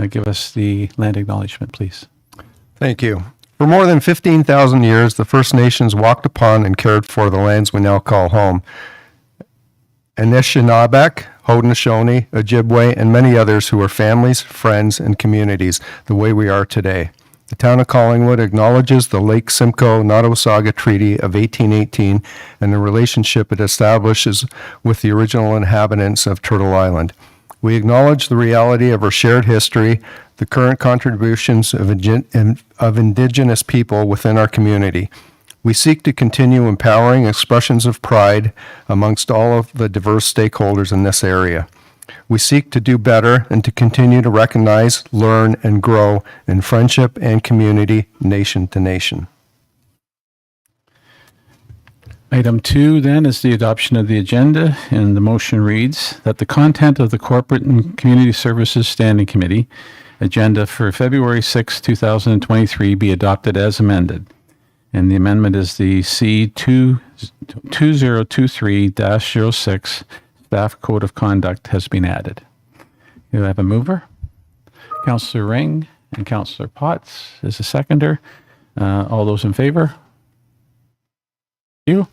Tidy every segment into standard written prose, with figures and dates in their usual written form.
Give us the land acknowledgement, please. Thank you. For more than 15,000 years, the First Nations walked upon and cared for the lands we now call home. Anishinaabek, Haudenosaunee, Ojibwe, and many others who are families, friends, and communities the way we are today. The town of Collingwood acknowledges the Lake Simcoe-Nottawasaga Treaty of 1818 and the relationship it establishes with the original inhabitants of Turtle Island. We acknowledge the reality of our shared history, the current contributions of Indigenous people within our community. We seek to continue empowering expressions of pride amongst all of the diverse stakeholders in this area. We seek to do better and to continue to recognize, learn, and grow in friendship and community, nation to nation. Item 2 then is the adoption of the agenda, and the motion reads that the content of the Corporate and Community Services Standing Committee agenda for February 6, 2023 be adopted as amended. And the amendment is the C2023-06 Staff Code of Conduct has been added. You have a mover. Councillor Ring and Councillor Potts is a seconder. All those in favor? You.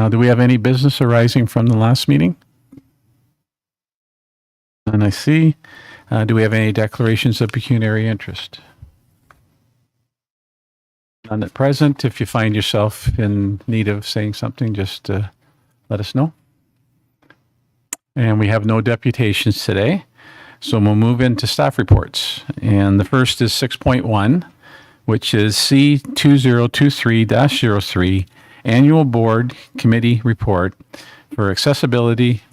Do we have any business arising from the last meeting? And I see. Do we have any declarations of pecuniary interest? None at present. If you find yourself in need of saying something, just let us know. And we have no deputations today, so we'll move into staff reports. And the first is 6.1, which is C2023-03, Annual Board Committee Report for Accessibility,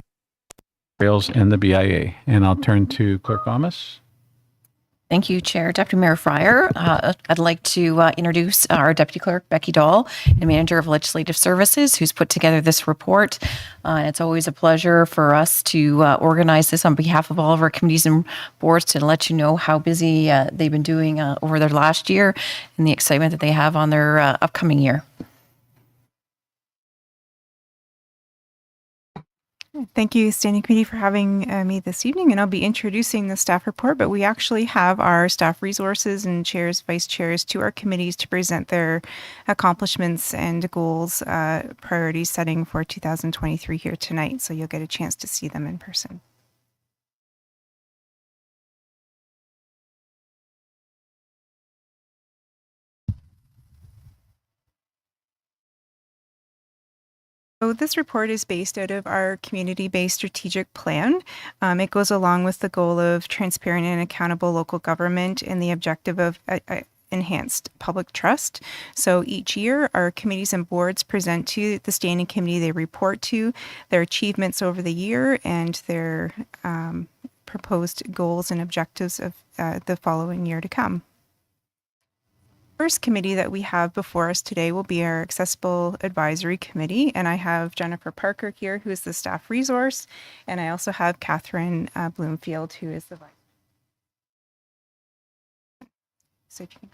Trails, and the BIA. And I'll turn to Clerk Thomas. Thank you, Chair. Deputy Mayor Fryer. I'd like to introduce our Deputy Clerk, Becky Dahl, and Manager of Legislative Services, who's put together this report. It's always a pleasure for us to organize this on behalf of all of our committees and boards to let you know how busy they've been doing over their last year and the excitement that they have on their upcoming year. Thank you, Standing Committee, for having me this evening, and I'll be introducing the staff report, but we actually have our staff resources and chairs, vice chairs to our committees to present their accomplishments and goals, priority setting for 2023 here tonight, so you'll get a chance to see them in person. So this report is based out of our community-based strategic plan. It goes along with the goal of transparent and accountable local government and the objective of enhanced public trust. So each year, our committees and boards present to the Standing Committee, they report to their achievements over the year and their proposed goals and objectives of the following year to come. First committee that we have before us today will be our Accessible Advisory Committee, and I have Jennifer Parker here, who is the staff resource, and I also have Catherine Bloomfield, who is the vice. So if you can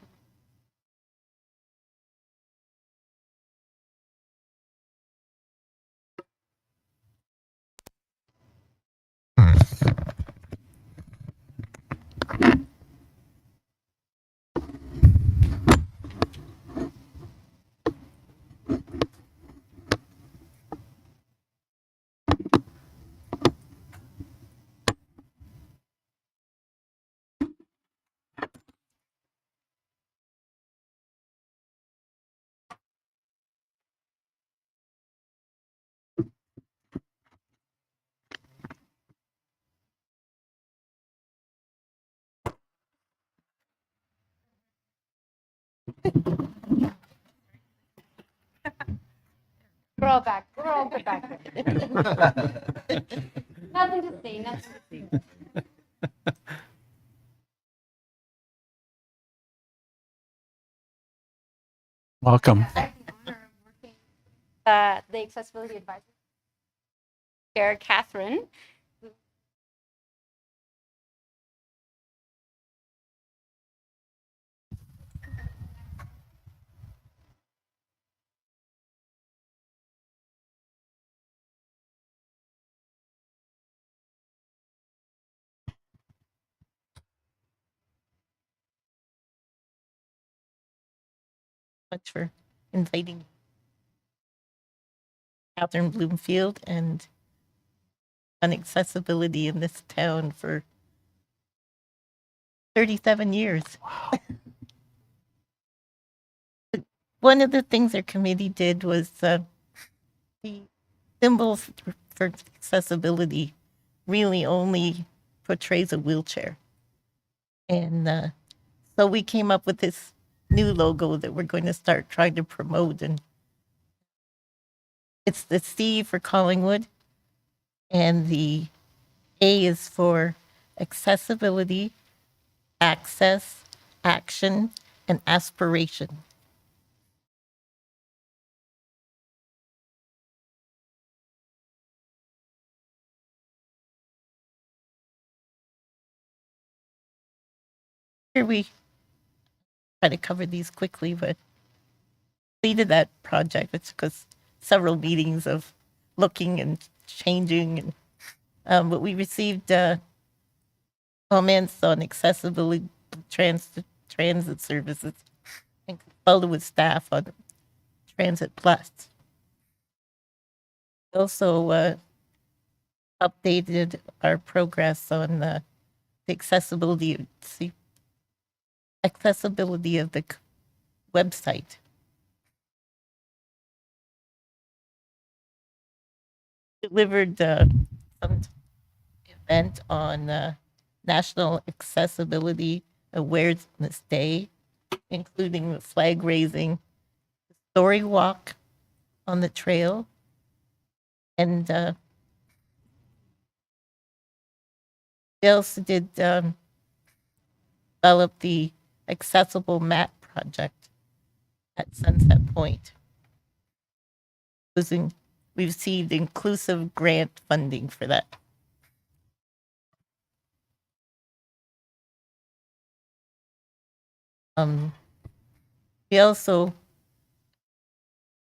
We're all back. We're all good back there. Nothing to see. Nothing to see. Welcome. The Accessibility Advisor Chair, Catherine, much for inviting Catherine Bloomfield and on accessibility in this town for 37 years. Wow. One of the things our committee did was the symbol for accessibility really only portrays a wheelchair. And so we came up with this new logo that we're going to start trying to promote. And it's the C for Collingwood, and the A is for accessibility, access, action, and aspiration. Here we try to cover these quickly, but completed that project. It took us several meetings of looking and changing, and but we received comments on accessibility transit services and consulted with staff on Transit Plus. We also updated our progress on the accessibility of the website. Delivered some event on National Accessibility Awareness Day, including the flag raising, the story walk on the trail, and we also did develop the accessible map project at Sunset Point. We received inclusive grant funding for that. We also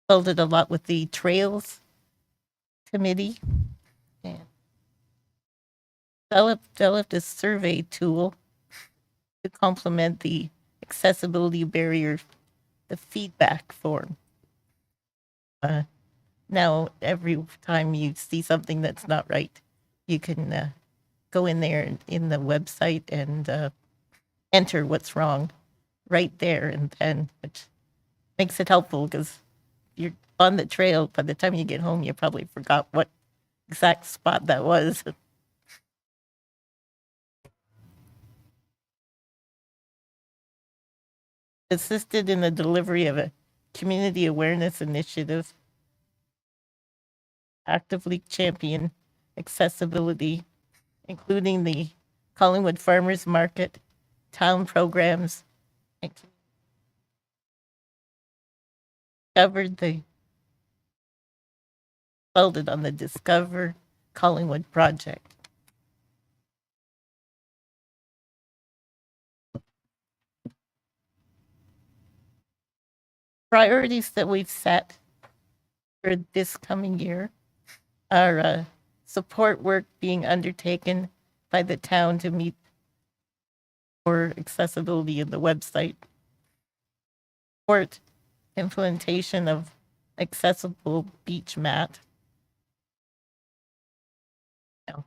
consulted a lot with the Trails Committee and developed a survey tool to complement the accessibility barrier, the feedback form. Now, every time you see something that's not right, you can go in there in the website and enter what's wrong right there and then, which makes it helpful because you're on the trail. By the time you get home, you probably forgot what exact spot that was. Assisted in the delivery of a community awareness initiative, actively champion accessibility, including the Collingwood Farmers Market, town programs, and consulted on the Discover Collingwood project. Priorities that we've set for this coming year are support work being undertaken by the town to meet for accessibility of the website, support implementation of accessible beach mat. No,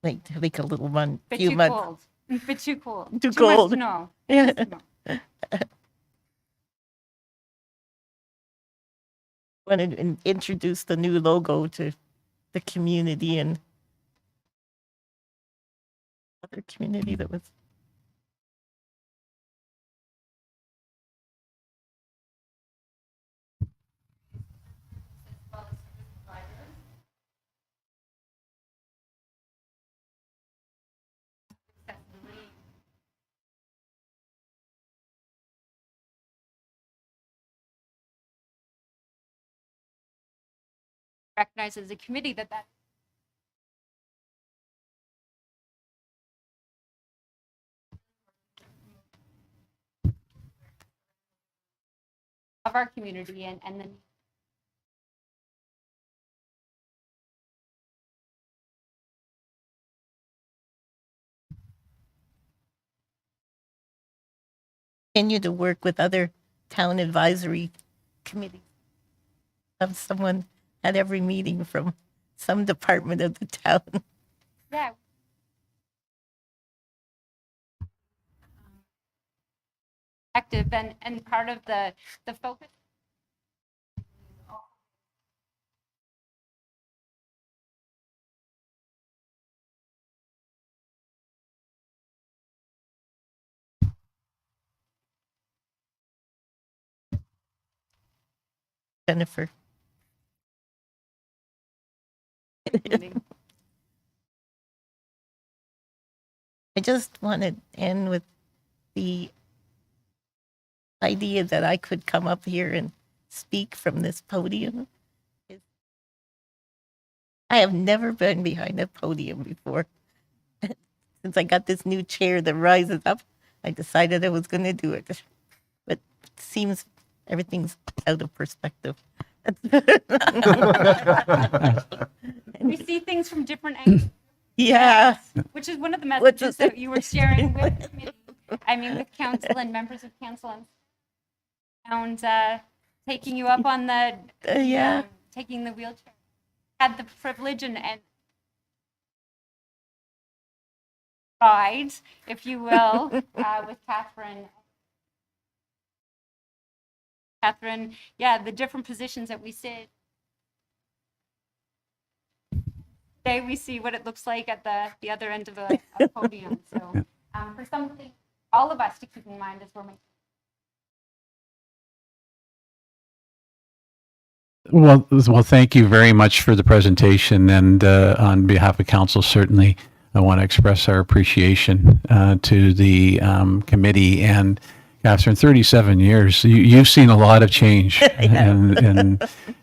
like a little one, Bit few too months. cold. Bit too cold. Too cold. Much snow. Yeah. Snow. Wanted to introduce the new logo to the community and other community that was. Recognize as a committee that of our community and then Continue to work with other town advisory committee. Have someone at every meeting from some department of the town. Yeah. Active and part of the focus. Jennifer. I just want to end with the idea that I could come up here and speak from this podium. I have never been behind a podium before. Since I got this new chair that rises up, I decided I was going to do it. But it seems everything's out of perspective. We see things from different angles, Yeah. which is one of the messages that you were sharing with the committee. I mean, with council and members of council and taking you up on the Yeah. taking the wheelchair. Had the privilege and pride, if you will, with Catherine. Catherine, yeah, the different positions that we sit. Today we see what it looks like at the other end of a podium. So for something, all of us to keep in mind as we're making. Well, thank you very much for the presentation, and on behalf of council, certainly I want to express our appreciation to the committee and Catherine. 37 years, you've seen a lot of change,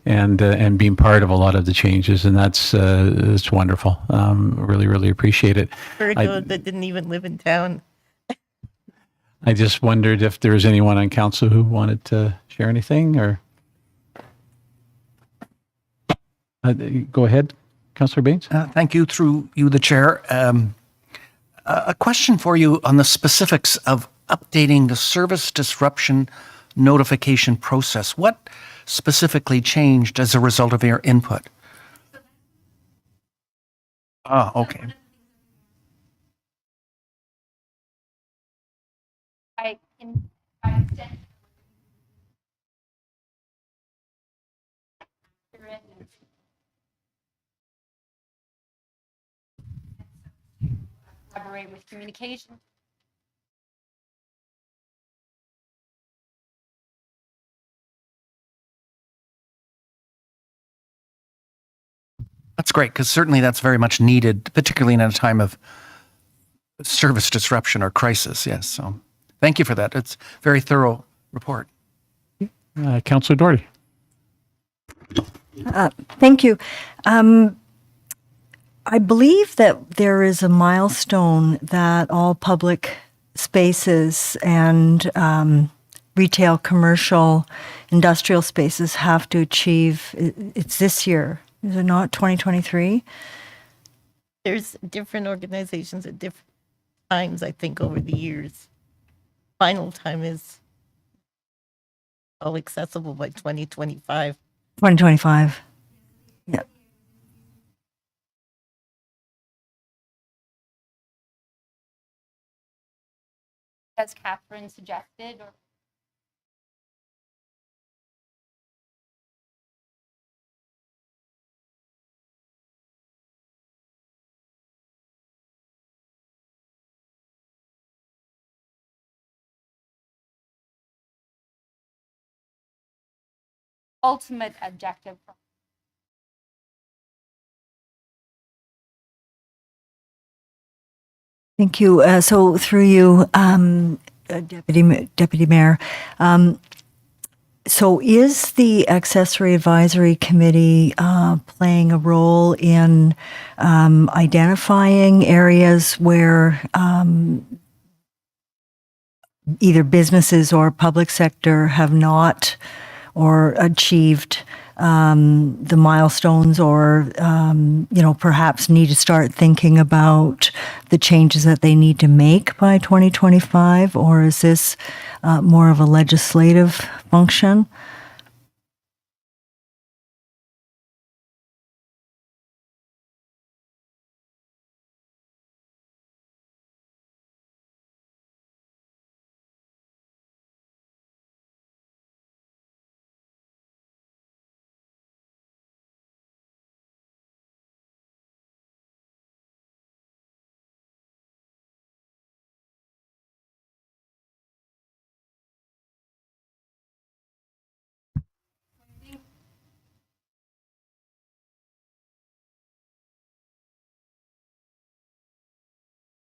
and being part of a lot of the changes, and that's it's wonderful. Really appreciate it. Virgo that didn't even live in town. I just wondered if there was anyone on council who wanted to share anything, or. Go ahead, Councillor Baines. Thank you, through you, the chair. A question for you on the specifics of updating the service disruption notification process. What specifically changed as a result of your input? Ah, okay. I extend collaborate with communication. That's great, because certainly that's very much needed, particularly in a time of service disruption or crisis. Yes, so thank you for that. It's a very thorough report. Councillor Doherty. Thank you. I believe that there is a milestone that all public spaces and retail, commercial, industrial spaces have to achieve. It's this year, is it not? 2023? There's different organizations at different times, I think, over the years. Final time is all accessible by 2025. 2025. Yeah. As Catherine suggested, or ultimate objective. Thank you. So through you, Deputy Mayor, so is the Accessory Advisory Committee playing a role in identifying areas where either businesses or public sector have not or achieved the milestones, or perhaps need to start thinking about the changes that they need to make by 2025, or is this more of a legislative function?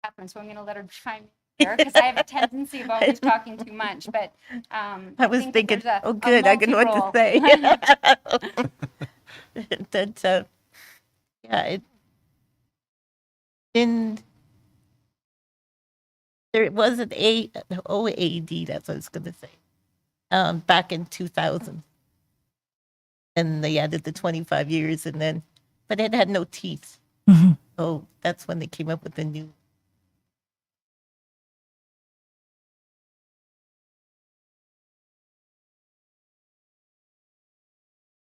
Catherine, so I'm going to let her chime in there because I have a tendency of always talking too much. But I was think that thinking, there's oh, good, I can know what to multi-role. say. That, yeah, there was an OAD, that's what I was going to say, back in 2000. And they added the 25 years, but it had no teeth. Mm-hmm. So that's when they came up with the new.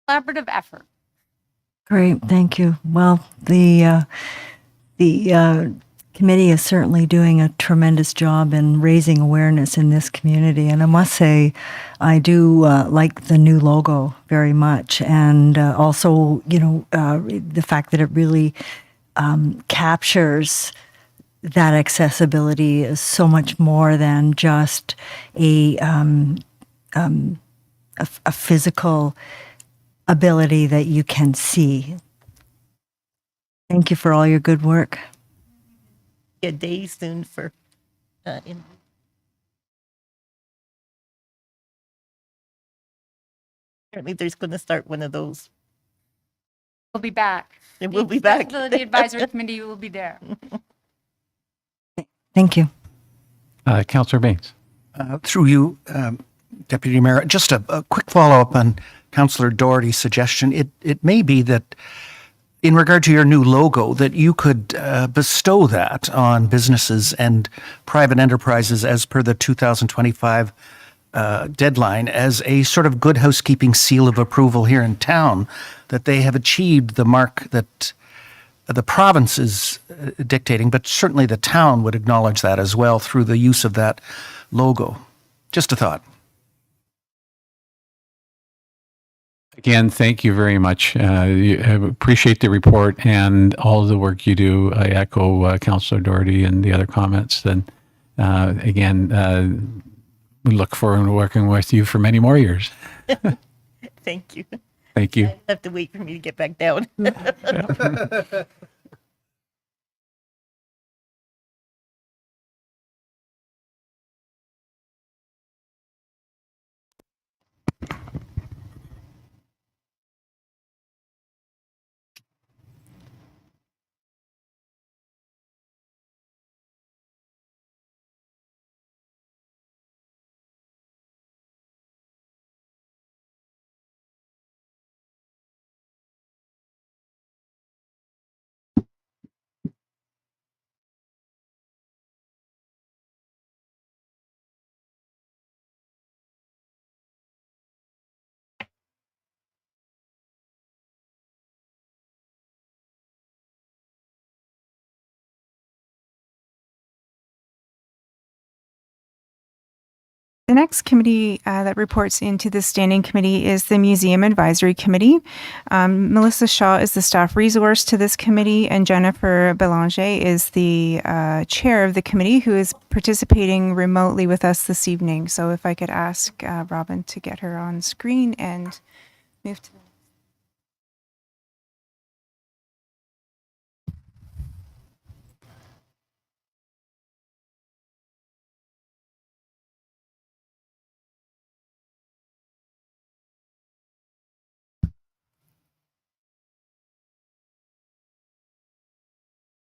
Collaborative effort. Great, thank you. Well, the committee is certainly doing a tremendous job in raising awareness in this community, and I must say, I do like the new logo very much, and also, the fact that it really captures that accessibility is so much more than just a physical ability that you can see. Thank you for all your good work. A day soon for apparently there's going to start one of those. We'll be back. We'll be The back. Accessibility Advisory Committee will be there. Thank you. Councillor Baines. Through you, Deputy Mayor, just a quick follow-up on Councillor Doherty's suggestion. It may be that in regard to your new logo, that you could bestow that on businesses and private enterprises as per the 2025 deadline as a sort of good housekeeping seal of approval here in town, that they have achieved the mark that the province is dictating, but certainly the town would acknowledge that as well through the use of that logo. Just a thought. Again, thank you very much. I appreciate the report and all the work you do. I echo Councillor Doherty and the other comments. And again, we look forward to working with you for many more years. Thank you. Thank you. You have to wait for me to get back down. The next committee that reports into the standing committee is the Museum Advisory Committee. Melissa Shaw is the staff resource to this committee, and Jennifer Belanger is the chair of the committee, who is participating remotely with us this evening. So if I could ask Robin to get her on screen and move to the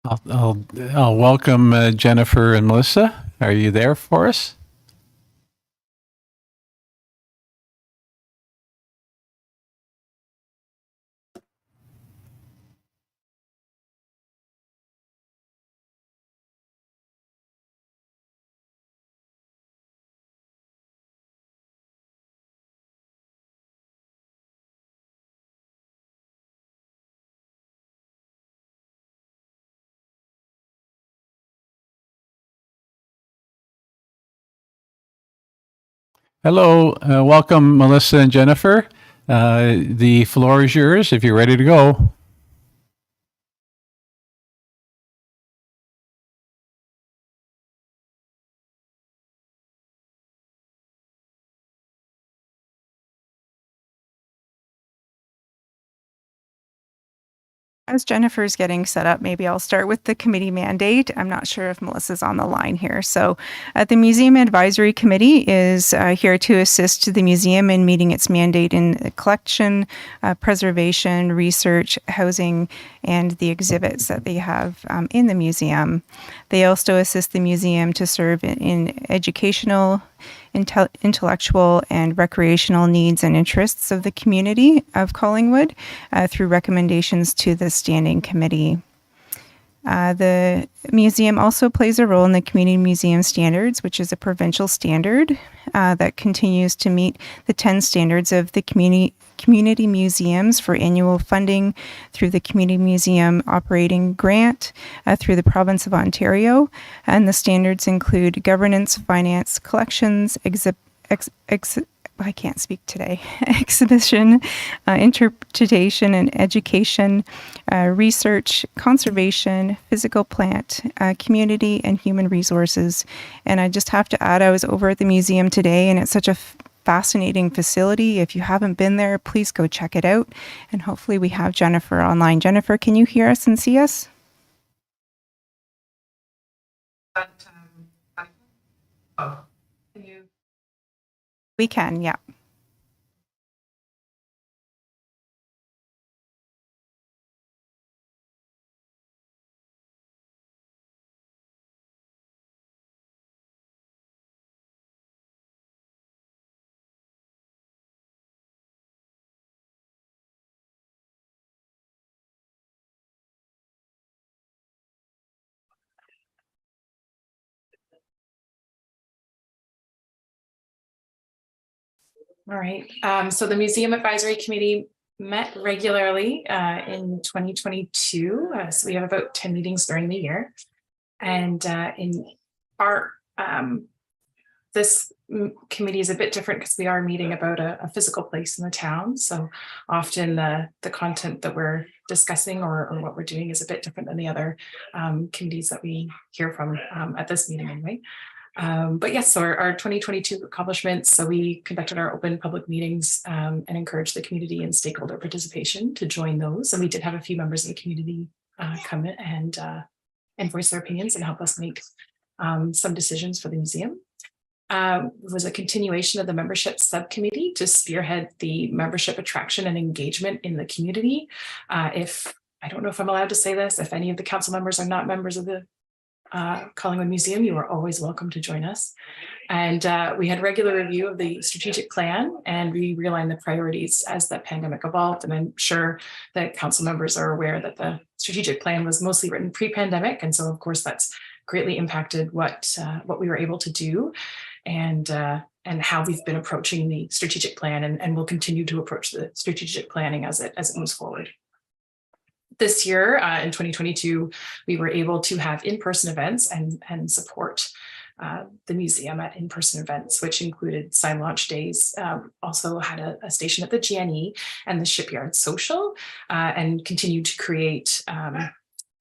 I'll welcome Jennifer and Melissa. Are you there for us? Hello, welcome, Melissa and Jennifer. The floor is yours if you're ready to go. As Jennifer's getting set up, maybe I'll start with the committee mandate. I'm not sure if Melissa's on the line here. So the Museum Advisory Committee is here to assist the museum in meeting its mandate in collection, preservation, research, housing, and the exhibits that they have in the museum. They also assist the museum to serve in educational, intellectual, and recreational needs and interests of the community of Collingwood through recommendations to the standing committee. The museum also plays a role in the Community Museum Standards, which is a provincial standard that continues to meet the 10 standards of the community museums for annual funding through the Community Museum Operating Grant through the province of Ontario. And the standards include governance, finance, collections, I can't speak today, exhibition, interpretation and education, research, conservation, physical plant, community, and human resources. And I just have to add, I was over at the museum today, and it's such a fascinating facility. If you haven't been there, please go check it out. And hopefully we have Jennifer online. Jennifer, can you hear us and see us? We can, yeah. All right. So the Museum Advisory Committee met regularly in 2022. So we have about 10 meetings during the year. And in our this committee is a bit different because we are meeting about a physical place in the town. So often the content that we're discussing or what we're doing is a bit different than the other committees that we hear from at this meeting anyway. But yes, so our 2022 accomplishments. So we conducted our open public meetings and encouraged the community and stakeholder participation to join those. And we did have a few members of the community come in and voice their opinions and help us make some decisions for the museum. Was a continuation of the membership subcommittee to spearhead the membership attraction and engagement in the community. If I don't know if I'm allowed to say this, if any of the council members are not members of the Collingwood Museum, you are always welcome to join us. And we had regular review of the strategic plan, and we realigned the priorities as the pandemic evolved. And I'm sure that council members are aware that the strategic plan was mostly written pre-pandemic, and so of course that's greatly impacted what we were able to do, and how we've been approaching the strategic plan, and will continue to approach the strategic planning as it moves forward. This year, in 2022, we were able to have in-person events and support the museum at in-person events, which included sign launch days, also had a station at the GNE and the Shipyard Social, and continued to create PA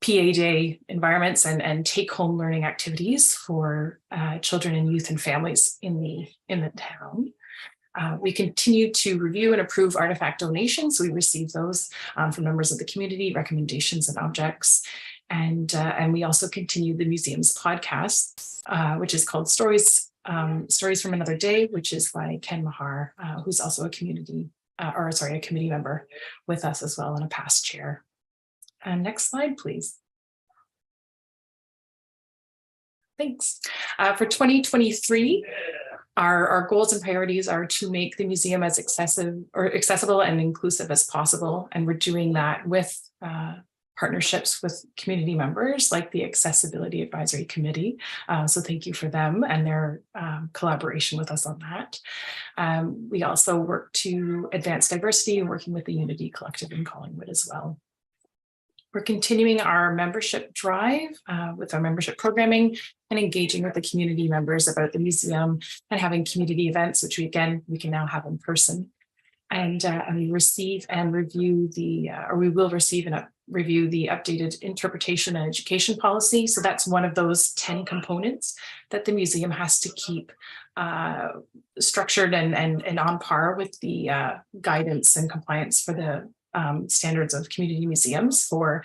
Day environments and take-home learning activities for children and youth and families in the town. We continue to review and approve artifact donations. We received those from members of the community, recommendations and objects. And we also continued the museum's podcast, which is called Stories from Another Day, which is by Ken Mahar, who's also a committee member with us as well and a past chair. Next slide, please. Thanks. For 2023, our goals and priorities are to make the museum as accessible and inclusive as possible. And we're doing that with partnerships with community members like the Accessibility Advisory Committee. So thank you for them and their collaboration with us on that. We also work to advance diversity, working with the Unity Collective in Collingwood as well. We're continuing our membership drive with our membership programming and engaging with the community members about the museum and having community events, which we can now have in person. And we receive and review we will receive and review the updated interpretation and education policy. So that's one of those 10 components that the museum has to keep structured and on par with the guidance and compliance for the standards of community museums for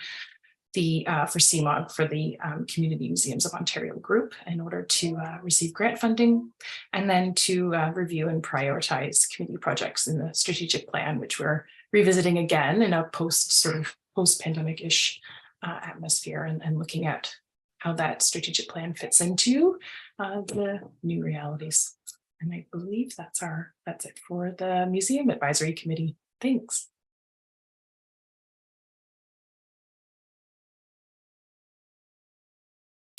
CMOG, for the Community Museums of Ontario group, in order to receive grant funding, and then to review and prioritize community projects in the strategic plan, which we're revisiting again in a post-pandemic-ish atmosphere, and looking at how that strategic plan fits into the new realities. And I believe that's it for the Museum Advisory Committee. Thanks.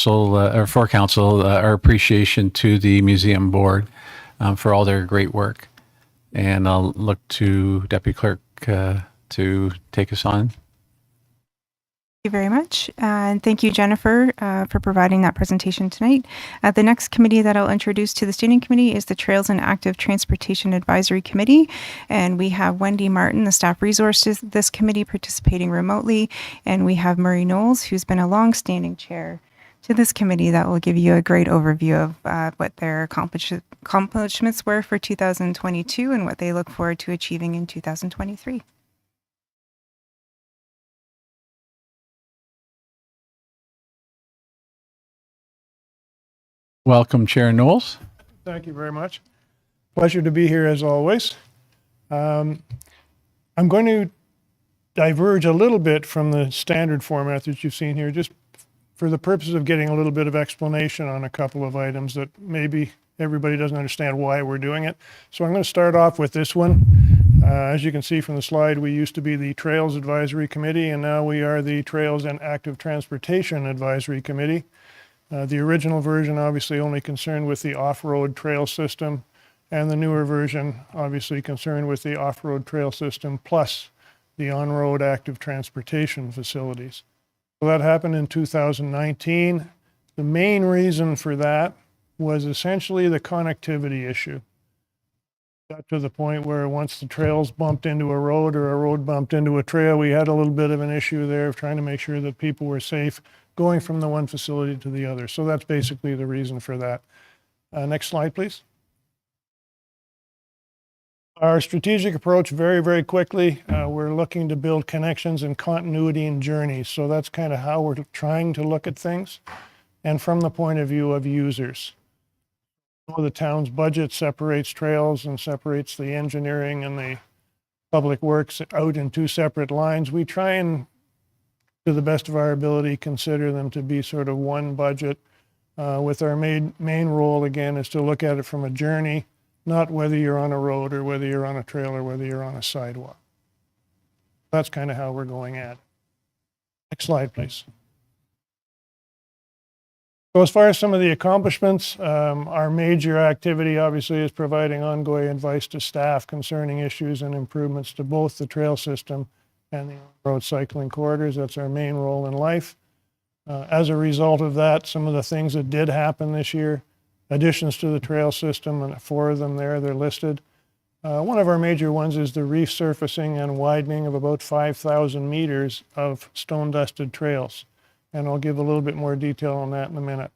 Or for council, our appreciation to the museum board for all their great work. And I'll look to Deputy Clerk to take us on. Thank you very much. And thank you, Jennifer, for providing that presentation tonight. The next committee that I'll introduce to the Standing Committee is the Trails and Active Transportation Advisory Committee. And we have Wendy Martin, the staff resources this committee, participating remotely. And we have Murray Knowles, who's been a long-standing chair to this committee, that will give you a great overview of what their accomplishments were for 2022 and what they look forward to achieving in 2023. Welcome, Chair Knowles. Thank you very much. Pleasure to be here as always. I'm going to diverge a little bit from the standard format that you've seen here, just for the purpose of getting a little bit of explanation on a couple of items that maybe everybody doesn't understand why we're doing it. So I'm going to start off with this one. As you can see from the slide, we used to be the Trails Advisory Committee, and now we are the Trails and Active Transportation Advisory Committee. The original version obviously only concerned with the off-road trail system, and the newer version obviously concerned with the off-road trail system plus the on-road active transportation facilities. So that happened in 2019. The main reason for that was essentially the connectivity issue. Got to the point where once the trails bumped into a road or a road bumped into a trail, we had a little bit of an issue there of trying to make sure that people were safe going from the one facility to the other. So that's basically the reason for that. Next slide, please. Our strategic approach, very, very quickly, we're looking to build connections and continuity in journeys. So that's kind of how we're trying to look at things, and from the point of view of users. So the town's budget separates trails and separates the engineering and the public works out in two separate lines. We try and, to the best of our ability, consider them to be sort of one budget, with our main role, again, is to look at it from a journey, not whether you're on a road or whether you're on a trail or whether you're on a sidewalk. That's kind of how we're going at it. Next slide, please. So as far as some of the accomplishments, our major activity obviously is providing ongoing advice to staff concerning issues and improvements to both the trail system and the road cycling corridors. That's our main role in life. As a result of that, some of the things that did happen this year, additions to the trail system, and 4 of them there, they're listed. One of our major ones is the resurfacing and widening of about 5,000 meters of stone-dusted trails. And I'll give a little bit more detail on that in a minute.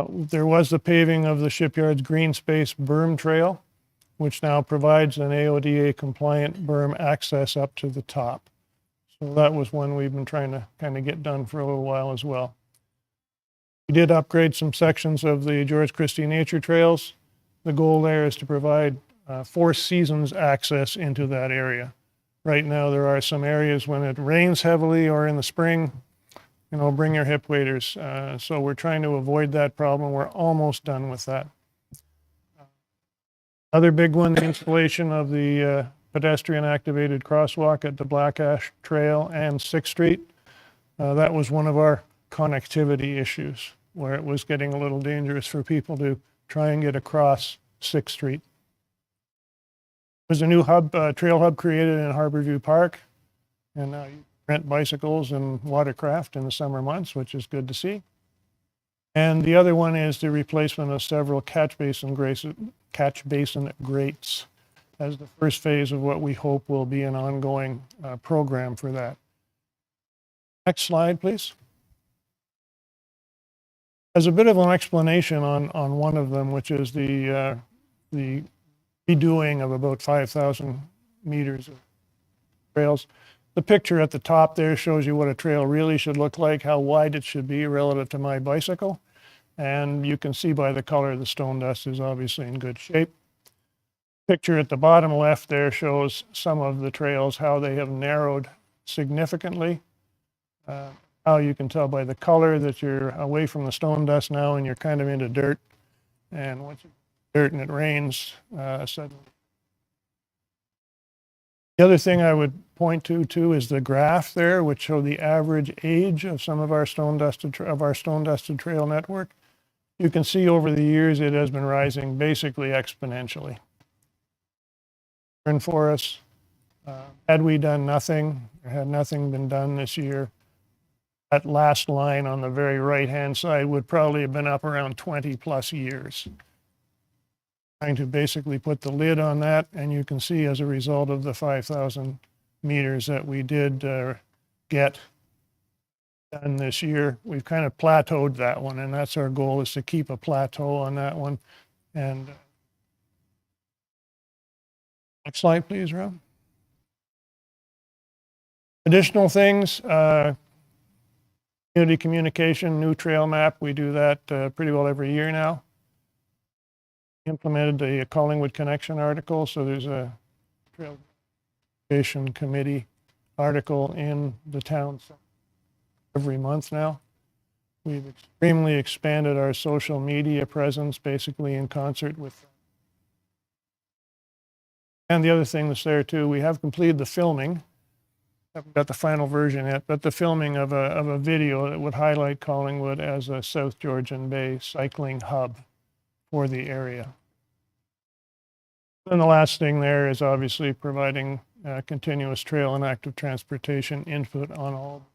There was the paving of the shipyard's green space berm trail, which now provides an AODA compliant berm access up to the top. So that was one we've been trying to kind of get done for a little while as well. We did upgrade some sections of the George Christie Nature Trails. The goal there is to provide 4 seasons access into that area. Right now, there are some areas when it rains heavily or in the spring, bring your hip waders. So we're trying to avoid that problem. We're almost done with that. Other big one, the installation of the pedestrian activated crosswalk at the Black Ash Trail and 6th Street. That was one of our connectivity issues, where it was getting a little dangerous for people to try and get across 6th Street. There's a new trail hub created in Harborview Park, and now rent bicycles and watercraft in the summer months, which is good to see. And the other one is the replacement of several catch basin grates as the first phase of what we hope will be an ongoing program for that. Next slide, please. As a bit of an explanation on one of them, which is the redoing of about 5,000 meters of trails. The picture at the top there shows you what a trail really should look like, how wide it should be relative to my bicycle. And you can see by the color the stone dust is obviously in good shape. Picture at the bottom left there shows some of the trails, how they have narrowed significantly. How you can tell by the color that you're away from the stone dust now and you're kind of into dirt. And once it's dirt and it rains, suddenly. The other thing I would point to too is the graph there, which show the average age of some of our stone dusted trail network. You can see over the years it has been rising basically exponentially. And for us, had we done nothing, or had nothing been done this year, that last line on the very right-hand side would probably have been up around 20 plus years. Trying to basically put the lid on that, and you can see as a result of the 5,000 meters that we did get done this year, we've kind of plateaued that one, and that's our goal, is to keep a plateau on that one. And next slide, please, Rob. Additional things, community communication, new trail map. We do that pretty well every year now. Implemented the Collingwood Connection article, so there's a trail communication committee article in the town every month now. We've extremely expanded our social media presence, basically in concert with them. And the other thing that's there too, we have completed the filming. Haven't got the final version yet, but the filming of a video that would highlight Collingwood as a South Georgian Bay cycling hub for the area. And the last thing there is obviously providing continuous trail and active transportation input on all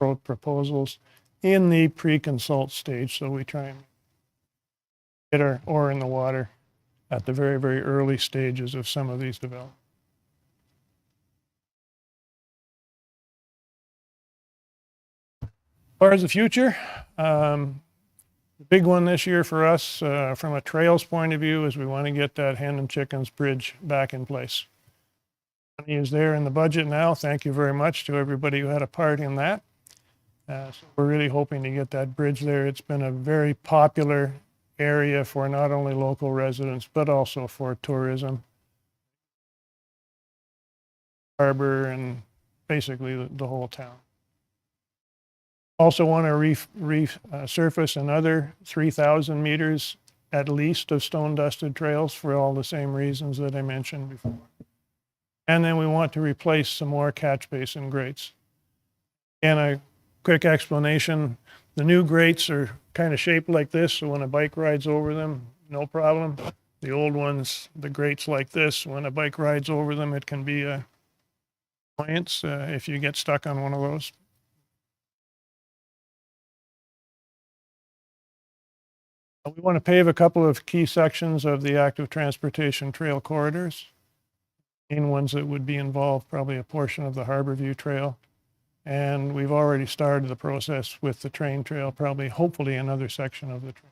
road proposals in the pre-consult stage. So we try and get our oar in the water at the very, very early stages of some of these developments. As far as the future, the big one this year for us from a trails point of view is we want to get that Hen and Chickens Bridge back in place. Money is there in the budget now. Thank you very much to everybody who had a part in that. So we're really hoping to get that bridge there. It's been a very popular area for not only local residents, but also for tourism, harbor, and basically the whole town. Also want to resurface another 3,000 meters at least of stone dusted trails for all the same reasons that I mentioned before. And then we want to replace some more catch basin grates. And a quick explanation, the new grates are kind of shaped like this, so when a bike rides over them, no problem. The old ones, the grates like this, when a bike rides over them, it can be a annoyance if you get stuck on one of those. We want to pave a couple of key sections of the active transportation trail corridors. Main ones that would be involved, probably a portion of the Harborview Trail. And we've already started the process with the train trail, probably, hopefully, another section of the train.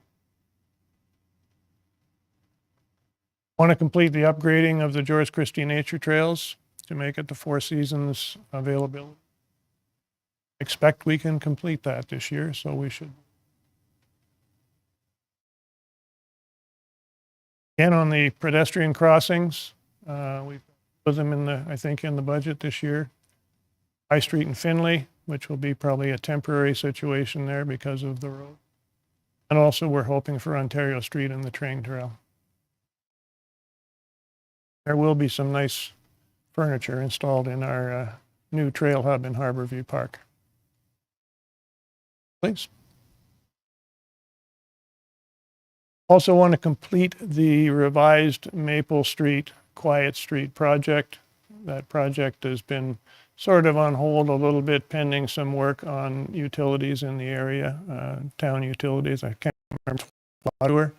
Want to complete the upgrading of the George Christie Nature Trails to make it the Four Seasons availability. Expect we can complete that this year, so we should. Again, on the pedestrian crossings, we've put them in the, I think, in the budget this year. High Street and Finley, which will be probably a temporary situation there because of the road. And also we're hoping for Ontario Street and the train trail. There will be some nice furniture installed in our new trail hub in Harborview Park. Please. Also want to complete the revised Maple Street, Quiet Street project. That project has been sort of on hold a little bit pending some work on utilities in the area, town utilities. I can't remember what,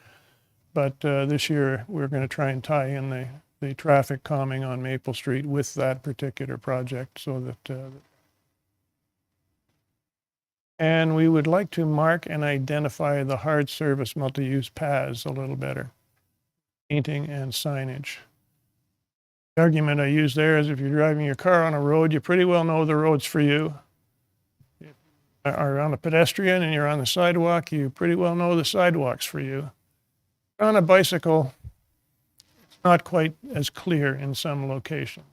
but this year we're going to try and tie in the traffic calming on Maple Street with that particular project so that and we would like to mark and identify the hard service multi-use paths a little better, painting and signage. The argument I use there is if you're driving your car on a road, you pretty well know the road's for you. If you are on a pedestrian and you're on the sidewalk, you pretty well know the sidewalk's for you. On a bicycle, it's not quite as clear in some locations.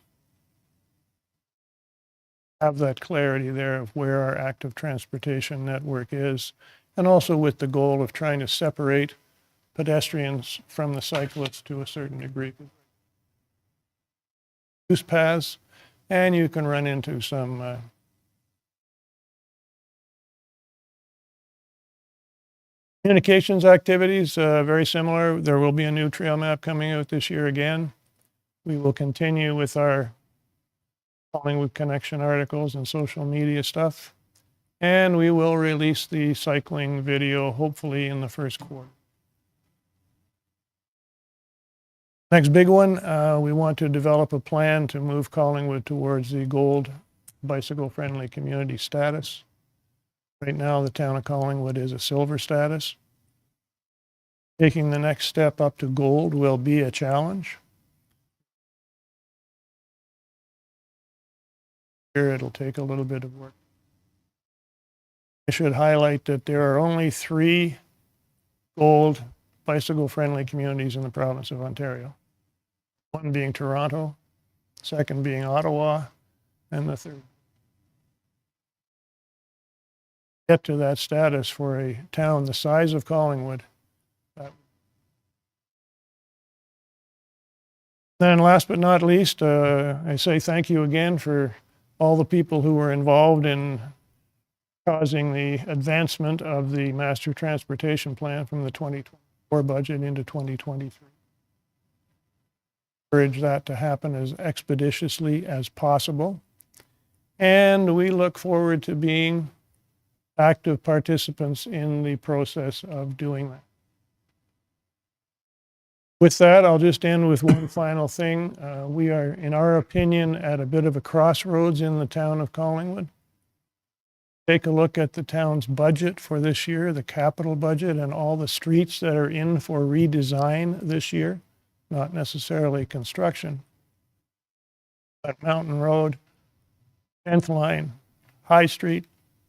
Have that clarity there of where our active transportation network is, and also with the goal of trying to separate pedestrians from the cyclists to a certain degree. Use paths, and you can run into some communications activities, very similar. There will be a new trail map coming out this year again. We will continue with our Collingwood Connection articles and social media stuff. And we will release the cycling video hopefully in the first quarter. Next big one, we want to develop a plan to move Collingwood towards the gold bicycle-friendly community status. Right now, the town of Collingwood is a silver status. Taking the next step up to gold will be a challenge. It'll take a little bit of work. I should highlight that there are only 3 gold bicycle-friendly communities in the province of Ontario. One being Toronto, second being Ottawa, and the third. Get to that status for a town the size of Collingwood. Then last but not least, I say thank you again for all the people who were involved in causing the advancement of the master transportation plan from the 2024 budget into 2023. Encourage that to happen as expeditiously as possible. And we look forward to being active participants in the process of doing that. With that, I'll just end with one final thing. We are, in our opinion, at a bit of a crossroads in the town of Collingwood. Take a look at the town's budget for this year, the capital budget, and all the streets that are in for redesign this year, not necessarily construction. But Mountain Road, 10th Line, High Street,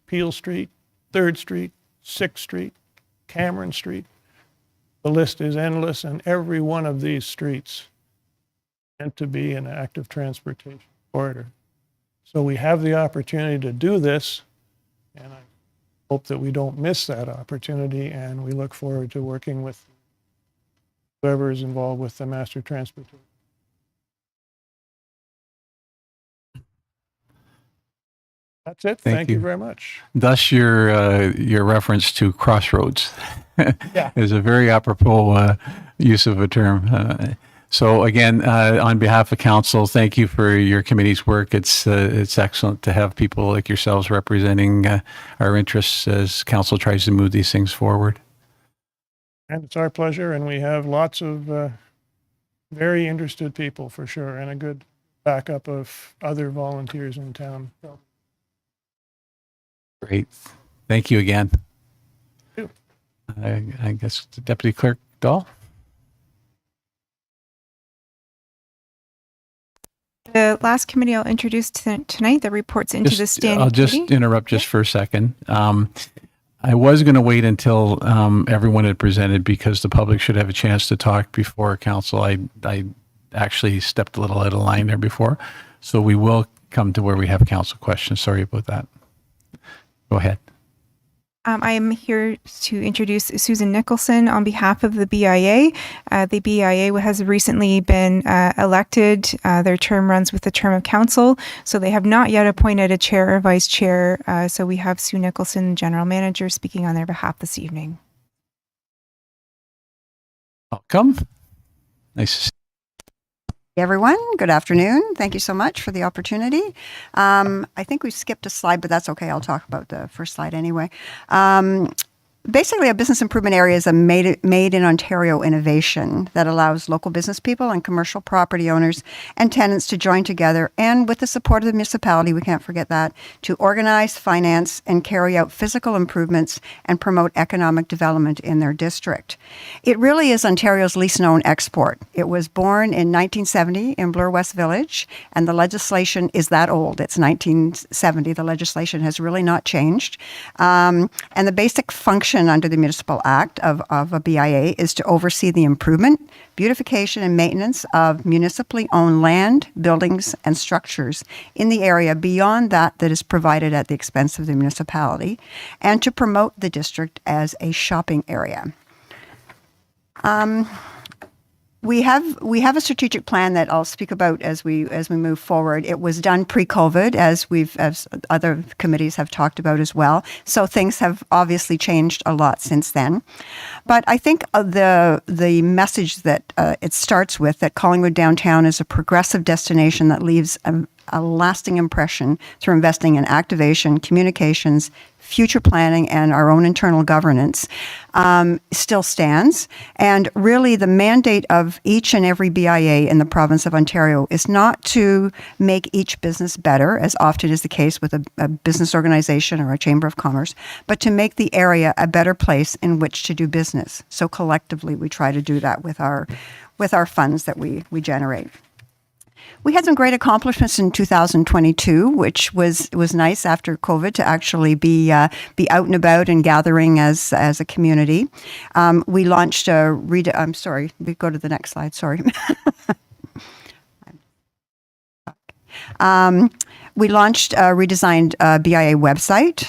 Peel Street, 3rd Street, 6th Street, Cameron Street. The list is endless, and every one of these streets meant to be an active transportation corridor. So we have the opportunity to do this, and I hope that we don't miss that opportunity, and we look forward to working with whoever is involved with the master transportation. That's it. Thank you very much. Thus, your reference to crossroads Yeah. is a very apropos use of a term. So again, on behalf of council, thank you for your committee's work. It's excellent to have people like yourselves representing our interests as council tries to move these things forward. And it's our pleasure, and we have lots of very interested people for sure, and a good backup of other volunteers in town. So, Great. Thank you again. Thank I guess Deputy Clerk Dahl. The last committee I'll introduce tonight that reports into the standing I'll just committee. interrupt just for a second. I was going to wait until everyone had presented because the public should have a chance to talk before council. I actually stepped a little out of line there before. So we will come to where we have council questions. Sorry about that. Go ahead. I am here to introduce Susan Nicholson on behalf of the BIA. The BIA has recently been elected. Their term runs with the term of council, so they have not yet appointed a chair or vice chair. So we have Sue Nicholson, general manager, speaking on their behalf this evening. Welcome. Nice to see Everyone, good afternoon. Thank you so much for the opportunity. I think we skipped a slide, but that's okay. I'll talk about the first slide anyway. Basically, a business improvement area is a made in Ontario innovation that allows local business people and commercial property owners and tenants to join together, and with the support of the municipality, we can't forget that, to organize, finance, and carry out physical improvements and promote economic development in their district. It really is Ontario's least known export. It was born in 1970 in Bloor West Village, and the legislation is that old. It's 1970. The legislation has really not changed. And the basic function under the Municipal Act of a BIA is to oversee the improvement, beautification, and maintenance of municipally owned land, buildings, and structures in the area beyond that is provided at the expense of the municipality, and to promote the district as a shopping area. We have a strategic plan that I'll speak about as we move forward. It was done pre-COVID, as other committees have talked about as well. So things have obviously changed a lot since then. But I think the message that it starts with, that Collingwood downtown is a progressive destination that leaves a lasting impression through investing in activation, communications, future planning, and our own internal governance, still stands. And really the mandate of each and every BIA in the province of Ontario is not to make each business better, as often is the case with a business organization or a chamber of commerce, but to make the area a better place in which to do business. So collectively, we try to do that with our funds that we generate. We had some great accomplishments in 2022, which was nice after COVID to actually be out and about and gathering as a community. We launched I'm sorry, we go to the next slide, sorry. We launched a redesigned BIA website.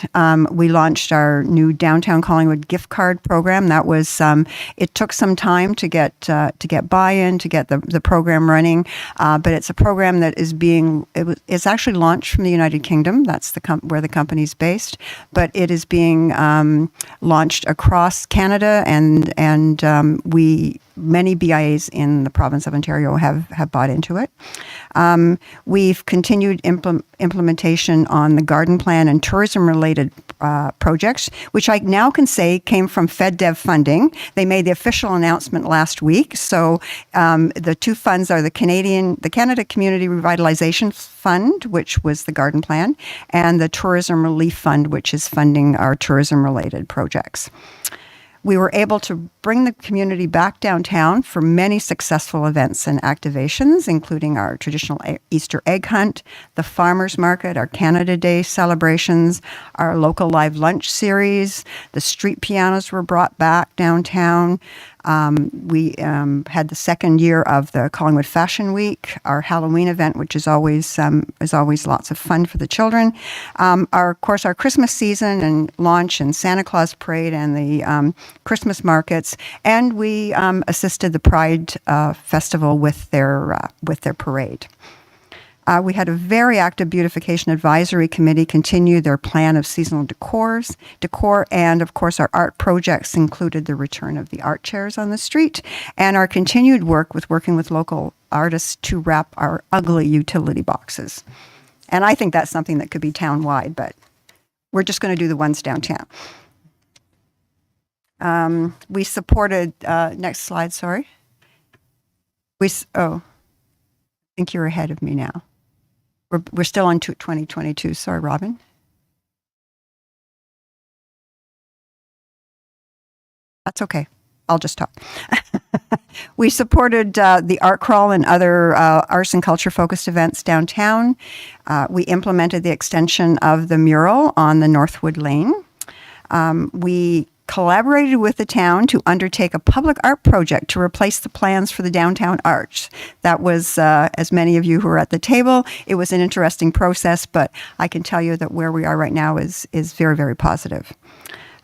We launched our new Downtown Collingwood gift card program. That was it took some time to get buy-in, to get the program running, but it's a program that is it's actually launched from the United Kingdom. That's where the company's based, but it is being launched across Canada, and many BIAs in the province of Ontario have bought into it. We've continued implementation on the garden plan and tourism-related projects, which I now can say came from FedDev funding. They made the official announcement last week. So the two funds are the Canada Community Revitalization Fund, which was the garden plan, and the Tourism Relief Fund, which is funding our tourism-related projects. We were able to bring the community back downtown for many successful events and activations, including our traditional Easter egg hunt, the farmers market, our Canada Day celebrations, our local live lunch series. The street pianos were brought back downtown. We had the second year of the Collingwood Fashion Week, our Halloween event, which is always lots of fun for the children. Of course, our Christmas season and launch and Santa Claus parade and the Christmas markets, and we assisted the Pride Festival with their parade. We had a very active beautification advisory committee continue their plan of seasonal decor, and of course our art projects included the return of the art chairs on the street and our continued working with local artists to wrap our ugly utility boxes. And I think that's something that could be town-wide, but we're just going to do the ones downtown. We supported, next slide, sorry. I think you're ahead of me now. We're still on 2022. Sorry, Robin. That's okay. I'll just talk. We supported the art crawl and other arts and culture focused events downtown. We implemented the extension of the mural on the Northwood Lane. We collaborated with the town to undertake a public art project to replace the plans for the downtown arch. That was, as many of you who were at the table, it was an interesting process, but I can tell you that where we are right now is very, very positive.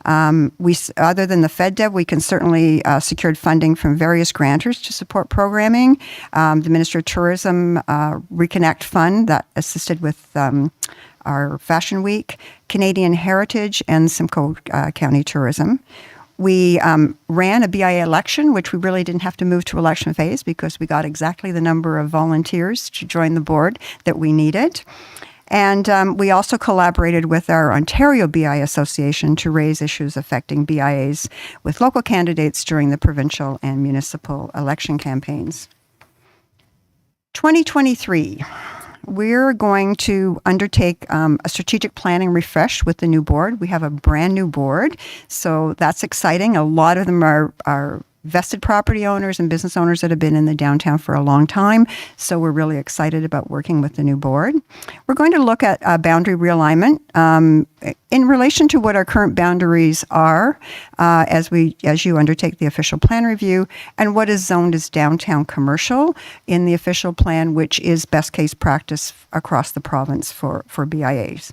Other than the FedDev, we can certainly secured funding from various grantors to support programming. The Minister of Tourism Reconnect Fund that assisted with our Fashion Week, Canadian Heritage, and Simcoe County Tourism. We ran a BIA election, which we really didn't have to move to election phase because we got exactly the number of volunteers to join the board that we needed. And we also collaborated with our Ontario BIA Association to raise issues affecting BIAs with local candidates during the provincial and municipal election campaigns. 2023. We're going to undertake a strategic planning refresh with the new board. We have a brand new board, so that's exciting. A lot of them are vested property owners and business owners that have been in the downtown for a long time, so we're really excited about working with the new board. We're going to look at boundary realignment in relation to what our current boundaries are as you undertake the official plan review, and what is zoned as downtown commercial in the official plan, which is best case practice across the province for BIAs.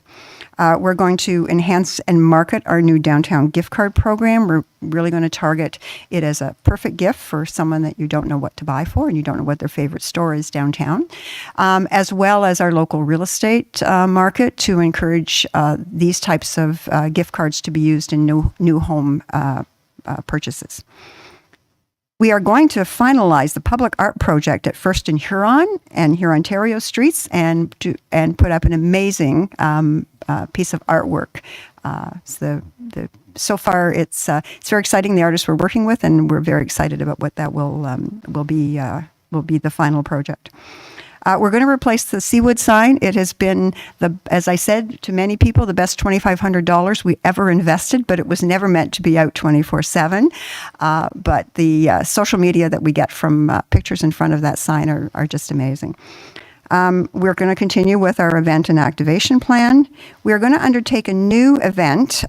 We're going to enhance and market our new downtown gift card program. We're really going to target it as a perfect gift for someone that you don't know what to buy for and you don't know what their favorite store is downtown, as well as our local real estate market to encourage these types of gift cards to be used in new home purchases. We are going to finalize the public art project at First and Huron and Hurontario streets and put up an amazing piece of artwork. So far, it's very exciting. The artists we're working with, and we're very excited about what that will be the final project. We're going to replace the Seawood sign. It has been, as I said to many people, the best $2,500 we ever invested, but it was never meant to be out 24/7. But the social media that we get from pictures in front of that sign are just amazing. We're going to continue with our event and activation plan. We're going to undertake a new event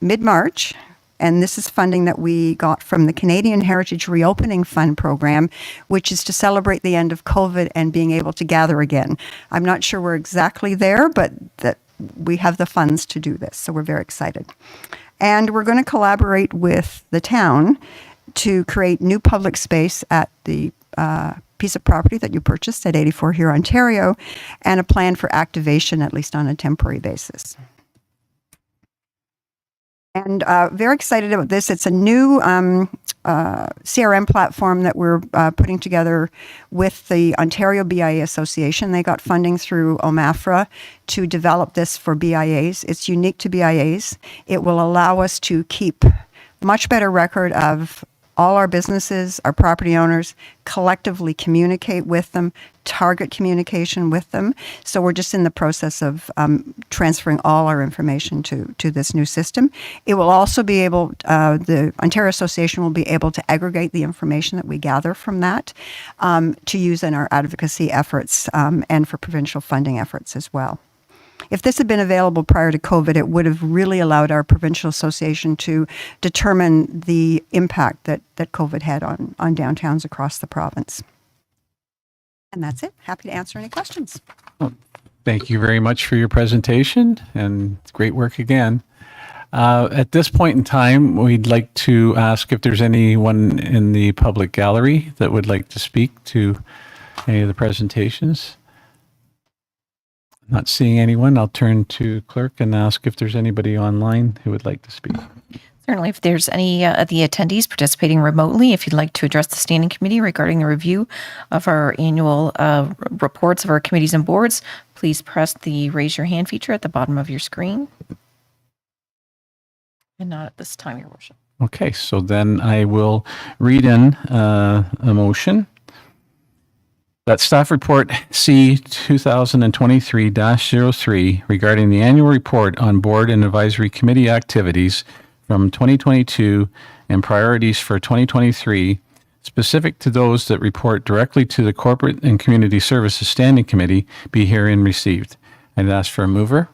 mid-March. And this is funding that we got from the Canadian Heritage Reopening Fund program, which is to celebrate the end of COVID and being able to gather again. I'm not sure we're exactly there, but that we have the funds to do this. So we're very excited. And we're going to collaborate with the town to create new public space at the piece of property that you purchased at 84 here, Ontario, and a plan for activation, at least on a temporary basis. And very excited about this. It's a new CRM platform that we're putting together with the Ontario BIA Association. They got funding through OMAFRA to develop this for BIAs. It's unique to BIAs. It will allow us to keep much better record of all our businesses, our property owners, collectively communicate with them, target communication with them. So we're just in the process of transferring all our information to this new system. It will also be able, the Ontario Association will be able to aggregate the information that we gather from that to use in our advocacy efforts and for provincial funding efforts as well. If this had been available prior to COVID, it would have really allowed our provincial association to determine the impact that COVID had on downtowns across the province. And that's it. Happy to answer any questions. Thank you very much for your presentation and great work again. At this point in time, we'd like to ask if there's anyone in the public gallery that would like to speak to any of the presentations. Not seeing anyone, I'll turn to clerk and ask if there's anybody online who would like to speak. Certainly, if there's any of the attendees participating remotely, if you'd like to address the standing committee regarding the review of our annual reports of our committees and boards, please press the raise your hand feature at the bottom of your screen. And not at this time, Your Worship. Okay, so then I will read in a motion that staff report C 2023-03 regarding the annual report on board and advisory committee activities from 2022 and priorities for 2023, specific to those that report directly to the Corporate and Community Services Standing Committee, be herein received. I'd ask for a mover.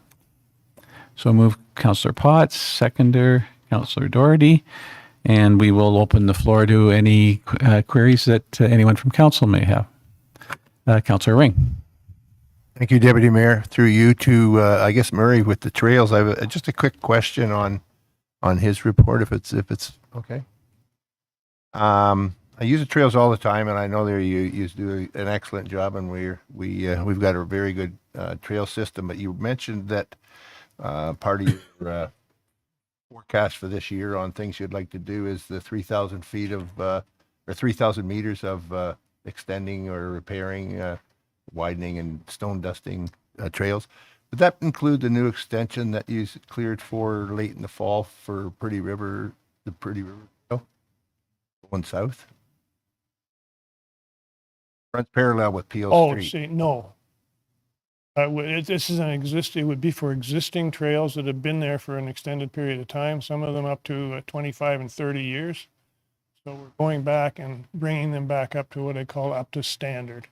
So move Councillor Potts, seconder Councillor Doherty, and we will open the floor to any queries that anyone from council may have. Councillor Ring. Thank you, Deputy Mayor. Through you to, I guess, Murray with the trails. I have just a quick question on his report, if it's okay. I use the trails all the time, and I know you do an excellent job, and we've got a very good trail system. But you mentioned that part of your forecast for this year on things you'd like to do is the 3,000 feet of, or 3,000 meters of extending or repairing, widening and stone dusting trails. Would that include the new extension that you cleared for late in the fall for Pretty River, the Pretty River Trail, going south? Runs parallel with Peel Oh, Street. see, no. This is it would be for existing trails that have been there for an extended period of time, some of them up to 25 and 30 years. So we're going back and bringing them back up to what I call up to standard.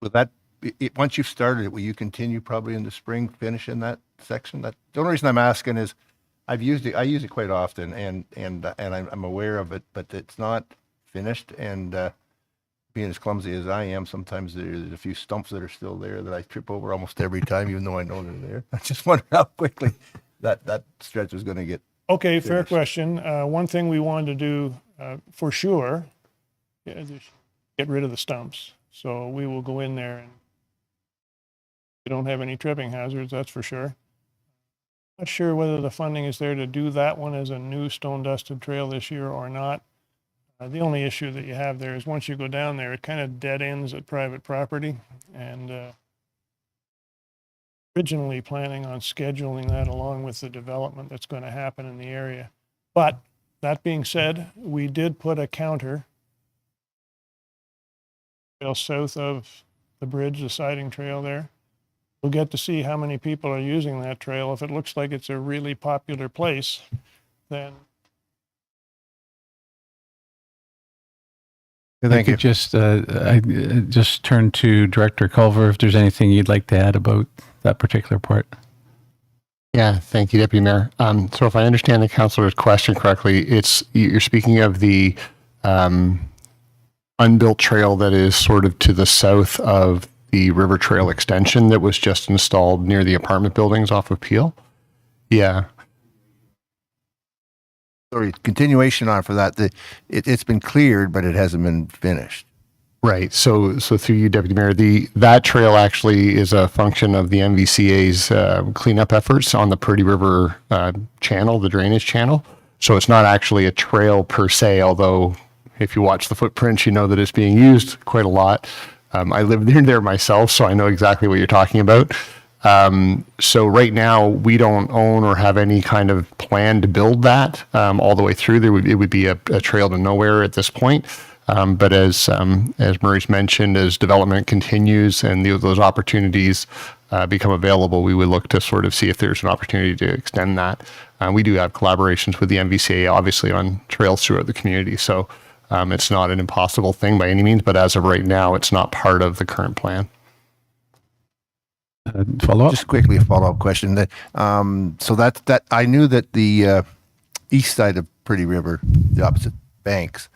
Will that, once you've started it, will you continue probably in the spring, finishing that section? That, the only reason I'm asking is I use it quite often and I'm aware of it, but it's not finished. And being as clumsy as I am, sometimes there's a few stumps that are still there that I trip over almost every time, even though I know they're there. I just wonder how quickly that stretch is going to get. Okay, fair question. One thing we wanted to do for sure is get rid of the stumps. So we will go in there and we don't have any tripping hazards, that's for sure. Not sure whether the funding is there to do that one as a new stone dusted trail this year or not. The only issue that you have there is once you go down there, it kind of dead ends at private property. And originally planning on scheduling that along with the development that's going to happen in the area. But that being said, we did put a counter south of the bridge, the siding trail there. We'll get to see how many people are using that trail. If it looks like it's a really popular place, then Thank you. I just turn to Director Culver if there's anything you'd like to add about that particular part. Yeah, thank you, Deputy Mayor. So if I understand the councillor's question correctly, you're speaking of the unbuilt trail that is sort of to the south of the River Trail extension that was just installed near the apartment buildings off of Peel. Yeah. Sorry, continuation on for that. It's been cleared, but it hasn't been finished. Right. So through you, Deputy Mayor, that trail actually is a function of the MVCA's cleanup efforts on the Pretty River channel, the drainage channel. So it's not actually a trail per se, although if you watch the footprints, you know that it's being used quite a lot. I live near there myself, so I know exactly what you're talking about. So right now, we don't own or have any kind of plan to build that all the way through. It would be a trail to nowhere at this point. But as Murray's mentioned, as development continues and those opportunities become available, we would look to sort of see if there's an opportunity to extend that. We do have collaborations with the MVCA, obviously, on trails throughout the community. So it's not an impossible thing by any means, but as of right now, it's not part of the current plan. Follow up? Just quickly, a follow-up question. So that I knew that the east side of Pretty River, the opposite banks,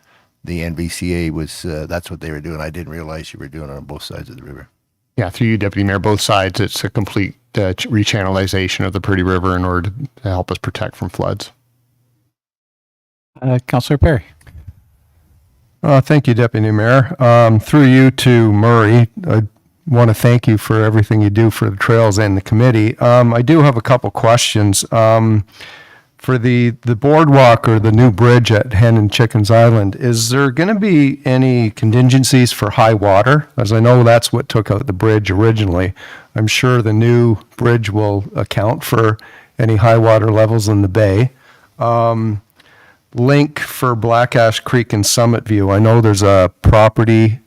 the NVCA was, that's what they were doing. I didn't realize you were doing it on both sides of the river. Yeah, through you, Deputy Mayor, both sides, it's a complete rechannelization of the Pretty River in order to help us protect from floods. Councillor Perry. Thank you, Deputy Mayor. Through you to Murray, I want to thank you for everything you do for the trails and the committee. I do have a couple questions. For the boardwalk or the new bridge at Hen and Chickens Island, is there going to be any contingencies for high water? As I know that's what took out the bridge originally. I'm sure the new bridge will account for any high water levels in the bay. Link for Black Ash Creek and Summit View. I know there's a property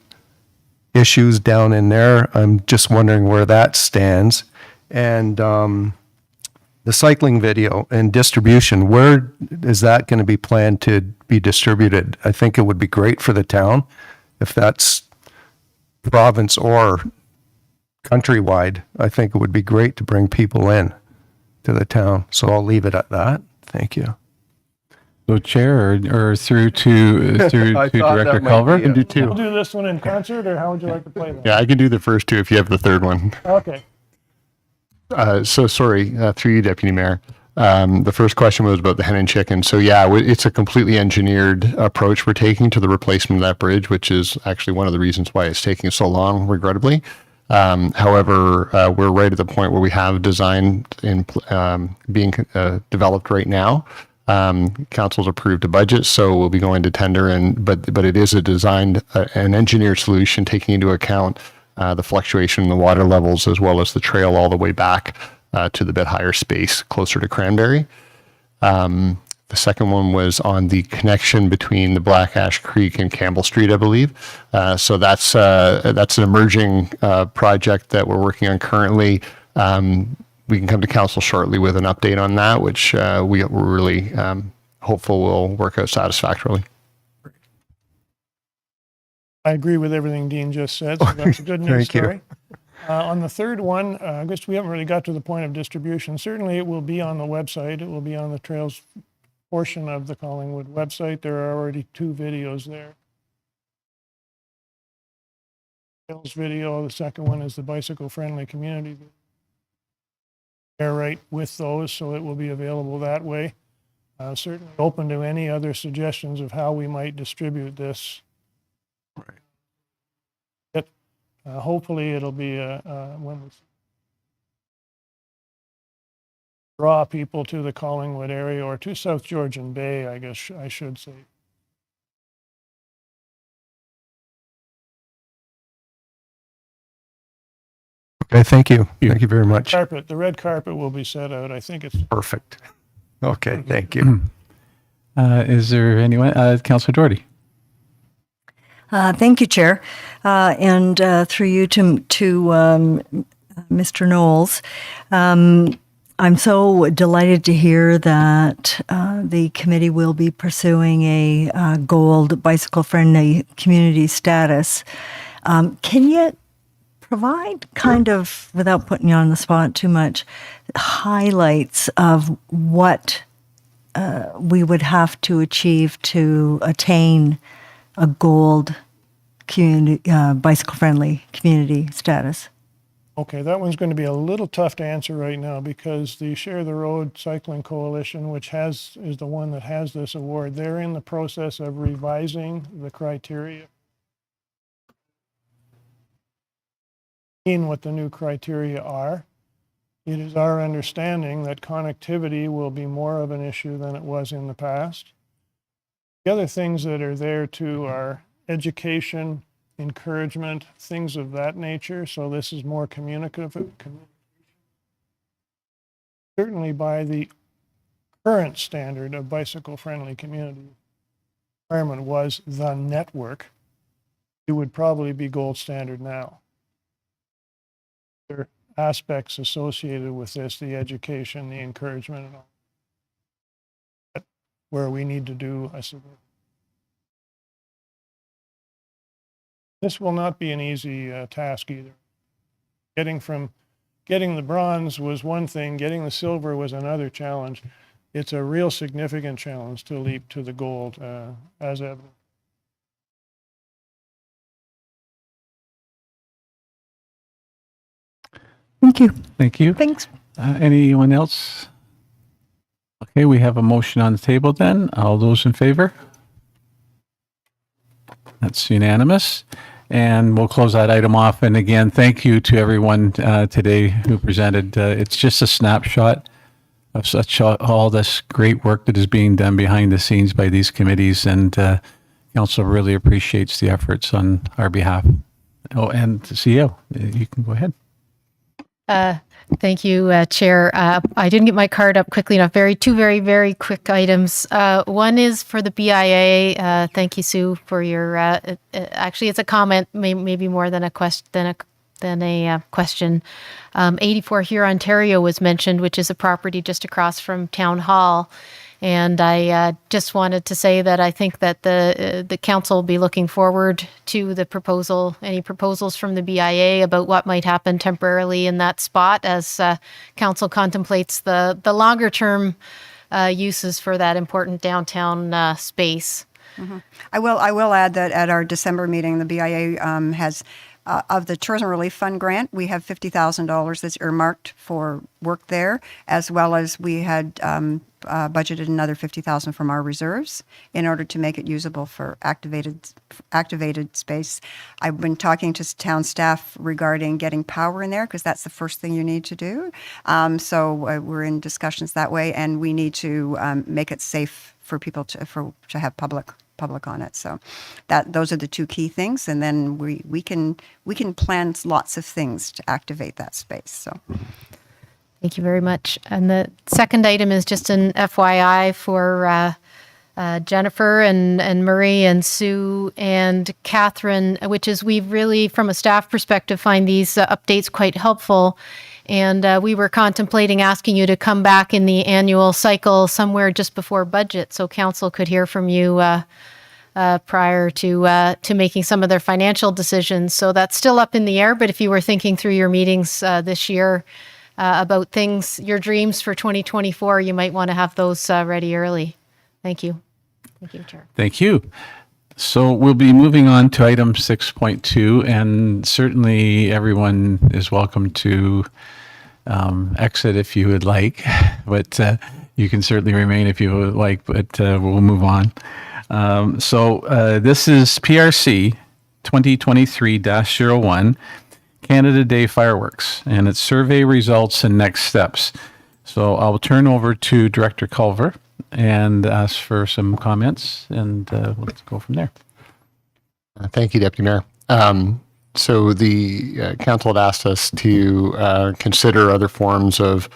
issues down in there. I'm just wondering where that stands. And the cycling video and distribution, where is that going to be planned to be distributed? I think it would be great for the town if that's province or countrywide. I think it would be great to bring people in to the town. So I'll leave it at that. Thank you. So chair or through to Director Culver? Can do two. we'll do this one in concert, or how would you like to play that? Yeah, I can do the first two if you have the third one. Okay. So sorry, through you, Deputy Mayor. The first question was about the hen and chicken. So yeah, it's a completely engineered approach we're taking to the replacement of that bridge, which is actually one of the reasons why it's taking so long, regrettably. However, we're right at the point where we have design being developed right now. Council's approved a budget, so we'll be going to tender, but it is a designed, an engineered solution taking into account the fluctuation in the water levels as well as the trail all the way back to the bit higher space closer to Cranberry. The second one was on the connection between the Black Ash Creek and Campbell Street, I believe. So that's an emerging project that we're working on currently. We can come to council shortly with an update on that, which we're really hopeful will work out satisfactorily. I agree with everything Dean just said, so that's a good news Thank you. story. On the third one, I guess we haven't really got to the point of distribution. Certainly it will be on the website. It will be on the trails portion of the Collingwood website. There are already 2 videos there. Trails video, the second one is the bicycle-friendly community video. They're right with those, so it will be available that way. Certainly open to any other suggestions of how we might distribute this. Hopefully it'll be when we draw people to the Collingwood area or to South Georgian Bay, I guess I should say. Okay, thank you. Thank you very much. The red carpet will be set out. I think it's Perfect. Okay, thank you. Is there anyone? Councillor Doherty. Thank you, Chair. And through you to Mr. Knowles. I'm so delighted to hear that the committee will be pursuing a gold bicycle-friendly community status. Can you provide kind of, without putting you on the spot too much, highlights of what we would have to achieve to attain a gold community, bicycle-friendly community status? okay. That one's going to be a little tough to answer right now because the Share the Road Cycling Coalition, which is the one that has this award, they're in the process of revising the criteria. What the new criteria are. It is our understanding that connectivity will be more of an issue than it was in the past. The other things that are there too are education, encouragement, things of that nature. So this is more communicative. Certainly by the current standard of bicycle-friendly community, requirement was the network. It would probably be gold standard now. There are aspects associated with this, the education, the encouragement, and all that, where we need to do a significant. This will not be an easy task either. Getting the bronze was one thing, getting the silver was another challenge. It's a real significant challenge to leap to the gold, as evident. Thank you. Thank you. Thanks. Anyone else? Okay, we have a motion on the table then. All those in favor? That's unanimous. And we'll close that item off. And again, thank you to everyone today who presented. It's just a snapshot of all this great work that is being done behind the scenes by these committees. And council really appreciates the efforts on our behalf. Oh, and the CEO, you can go ahead. Thank you, Chair. I didn't get my card up quickly enough. Two very, very quick items. One is for the BIA. Thank you, Sue, for your. Actually, it's a comment, maybe more than a question. 84 here, Ontario was mentioned, which is a property just across from Town Hall. And I just wanted to say that I think that the council will be looking forward to the proposal, any proposals from the BIA about what might happen temporarily in that spot as council contemplates the longer term uses for that important downtown space. Mm-hmm. I will add that at our December meeting, the BIA has of the Tourism Relief Fund grant, we have $50,000 that's earmarked for work there, as well as we had budgeted another $50,000 from our reserves in order to make it usable for activated space. I've been talking to town staff regarding getting power in there because that's the first thing you need to do. So we're in discussions that way, and we need to make it safe for people to have public on it. So those are the two key things, and then we can plan lots of things to activate that space. So. Thank you very much. And the second item is just an FYI for Jennifer and Murray and Sue and Catherine, which is we've really, from a staff perspective, find these updates quite helpful. And we were contemplating asking you to come back in the annual cycle somewhere just before budget so council could hear from you prior to making some of their financial decisions. So that's still up in the air, but if you were thinking through your meetings this year, about things, your dreams for 2024, you might want to have those ready early. Thank you. Thank you, Chair. Thank you. So we'll be moving on to item 6.2, and certainly everyone is welcome to exit if you would like, but you can certainly remain if you would like, but we'll move on. So this is PRC 2023-01. Canada Day fireworks, and its survey results and next steps. So I'll turn over to Director Culver and ask for some comments, and let's go from there. Thank you, Deputy Mayor. So the council had asked us to consider other forms of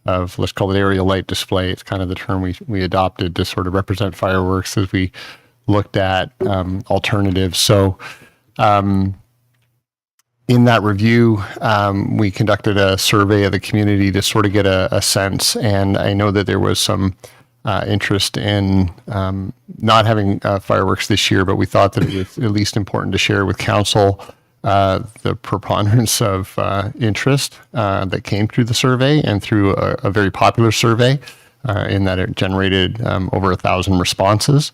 let's call it aerial light display. It's kind of the term we adopted to sort of represent fireworks as we looked at alternatives. So in that review, we conducted a survey of the community to sort of get a sense, and I know that there was some interest in not having fireworks this year, but we thought that it was at least important to share with council the preponderance of interest that came through the survey and through a very popular survey in that it generated over 1,000 responses.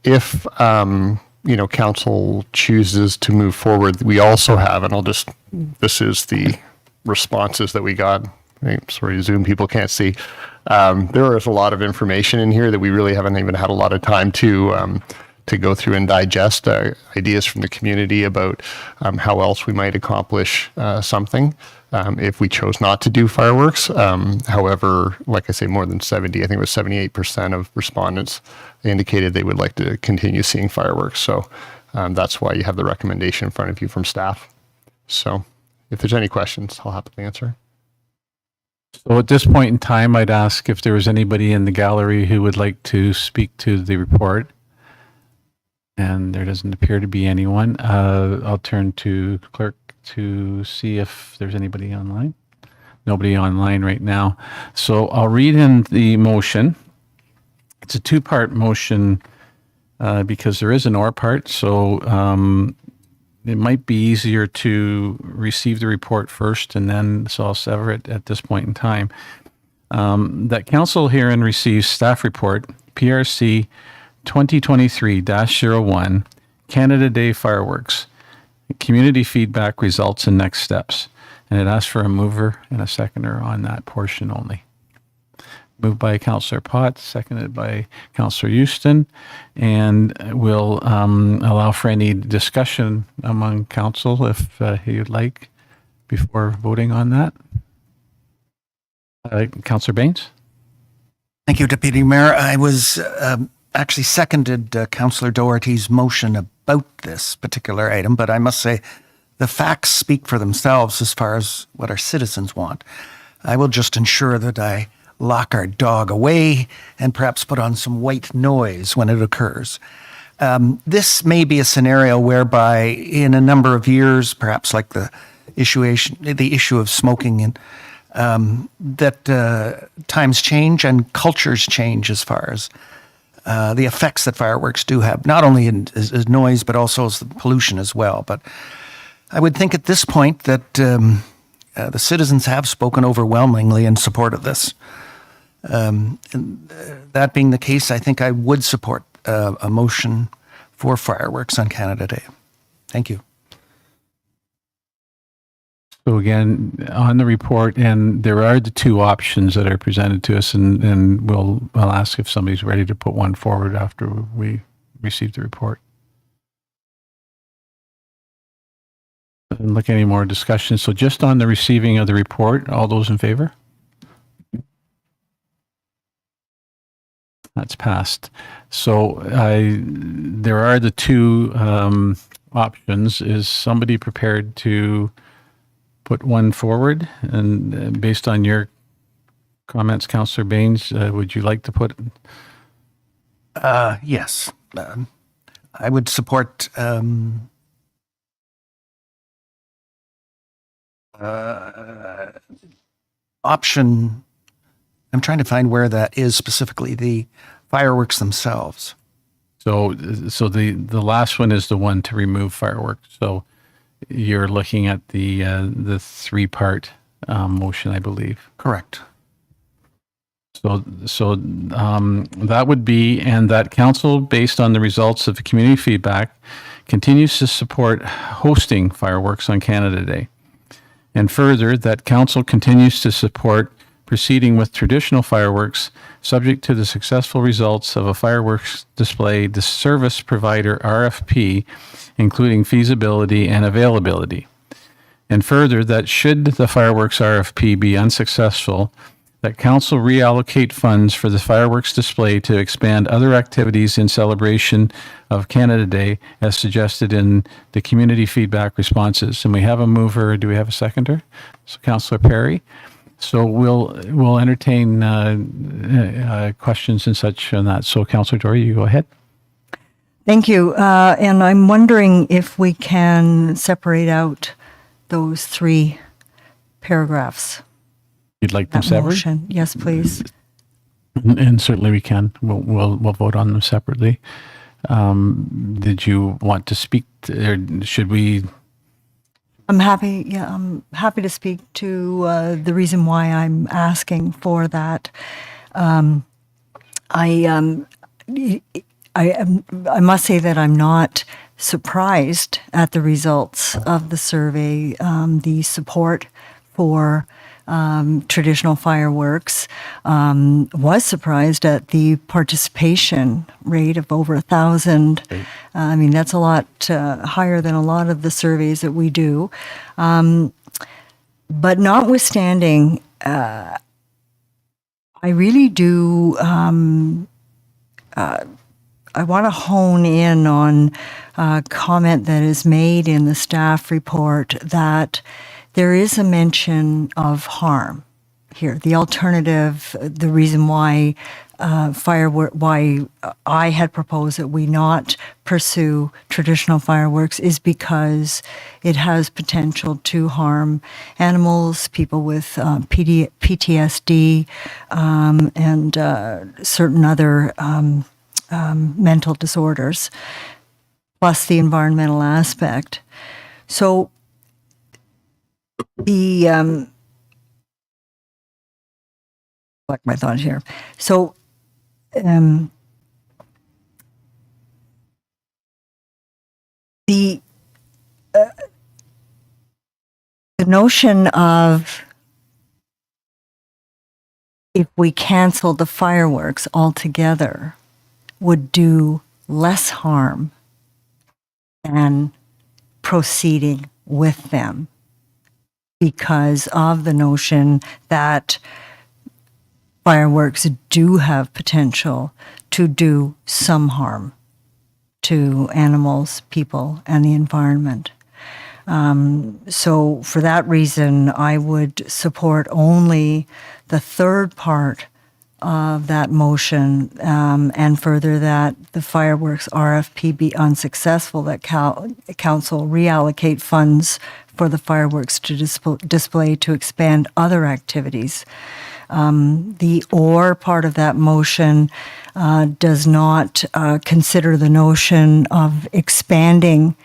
If council chooses to move forward, we also have, and this is the responses that we got. Sorry, Zoom people can't see. There is a lot of information in here that we really haven't even had a lot of time to go through and digest ideas from the community about how else we might accomplish something if we chose not to do fireworks. However, like I say, more than 70, I think it was 78% of respondents indicated they would like to continue seeing fireworks. So that's why you have the recommendation in front of you from staff. So if there's any questions, I'll happily answer. So at this point in time, I'd ask if there was anybody in the gallery who would like to speak to the report. And there doesn't appear to be anyone. I'll turn to clerk to see if there's anybody online. Nobody online right now. So I'll read in the motion. It's a two-part motion because there is an or part. So it might be easier to receive the report first and then, so I'll sever it at this point in time. That council herein receives staff report, PRC 2023-01, Canada Day fireworks, community feedback results and next steps. And it asks for a mover and a seconder on that portion only. Moved by Councillor Potts, seconded by Councillor Houston, and we'll allow for any discussion among council if you'd like before voting on that. Councillor Baines? Thank you, Deputy Mayor. I was actually seconded Councillor Doherty's motion about this particular item, but I must say the facts speak for themselves as far as what our citizens want. I will just ensure that I lock our dog away and perhaps put on some white noise when it occurs. This may be a scenario whereby in a number of years, perhaps like the issue of smoking, and that times change and cultures change as far as the effects that fireworks do have, not only as noise, but also as the pollution as well. But I would think at this point that the citizens have spoken overwhelmingly in support of this. And that being the case, I think I would support a motion for fireworks on Canada Day. Thank you. So again, on the report, and there are the two options that are presented to us, and I'll ask if somebody's ready to put one forward after we receive the report. And look, any more discussion? So just on the receiving of the report, all those in favor? That's passed. So there are the two options. Is somebody prepared to put one forward? And based on your comments, Councillor Baines, would you like to put? Yes. I would support option. I'm trying to find where that is specifically, the fireworks themselves. So the last one is the one to remove fireworks. So you're looking at the three-part motion, I believe. Correct. So that would be, and that council, based on the results of the community feedback, continues to support hosting fireworks on Canada Day. And further, that council continues to support proceeding with traditional fireworks, subject to the successful results of a fireworks display, the service provider RFP, including feasibility and availability. And further, that should the fireworks RFP be unsuccessful, that council reallocate funds for the fireworks display to expand other activities in celebration of Canada Day, as suggested in the community feedback responses. And we have a mover. Do we have a seconder? So Councillor Perry. So we'll entertain questions and such on that. So Councillor Dory, you go ahead. Thank you. And I'm wondering if we can separate out those three paragraphs. You'd like them That separate? motion. Yes, please. And certainly we can. We'll vote on them separately. Did you want to speak, or should we? I'm happy. Yeah, I'm happy to speak to the reason why I'm asking for that. I must say that I'm not surprised at the results of the survey. The support for traditional fireworks, was surprised at the participation rate of over 1,000. I mean, that's a lot higher than a lot of the surveys that we do. But notwithstanding, I really do, I want to hone in on a comment that is made in the staff report that there is a mention of harm here. The alternative, the reason why why I had proposed that we not pursue traditional fireworks is because it has potential to harm animals, people with PTSD, and certain other mental disorders, plus the environmental aspect. So collect my thoughts here. So the notion of if we cancel the fireworks altogether would do less harm than proceeding with them, because of the notion that fireworks do have potential to do some harm to animals, people, and the environment. So for that reason, I would support only the third part of that motion, and further that the fireworks RFP be unsuccessful, that council reallocate funds for the fireworks to display to expand other activities. The or part of that motion does not consider the notion of expanding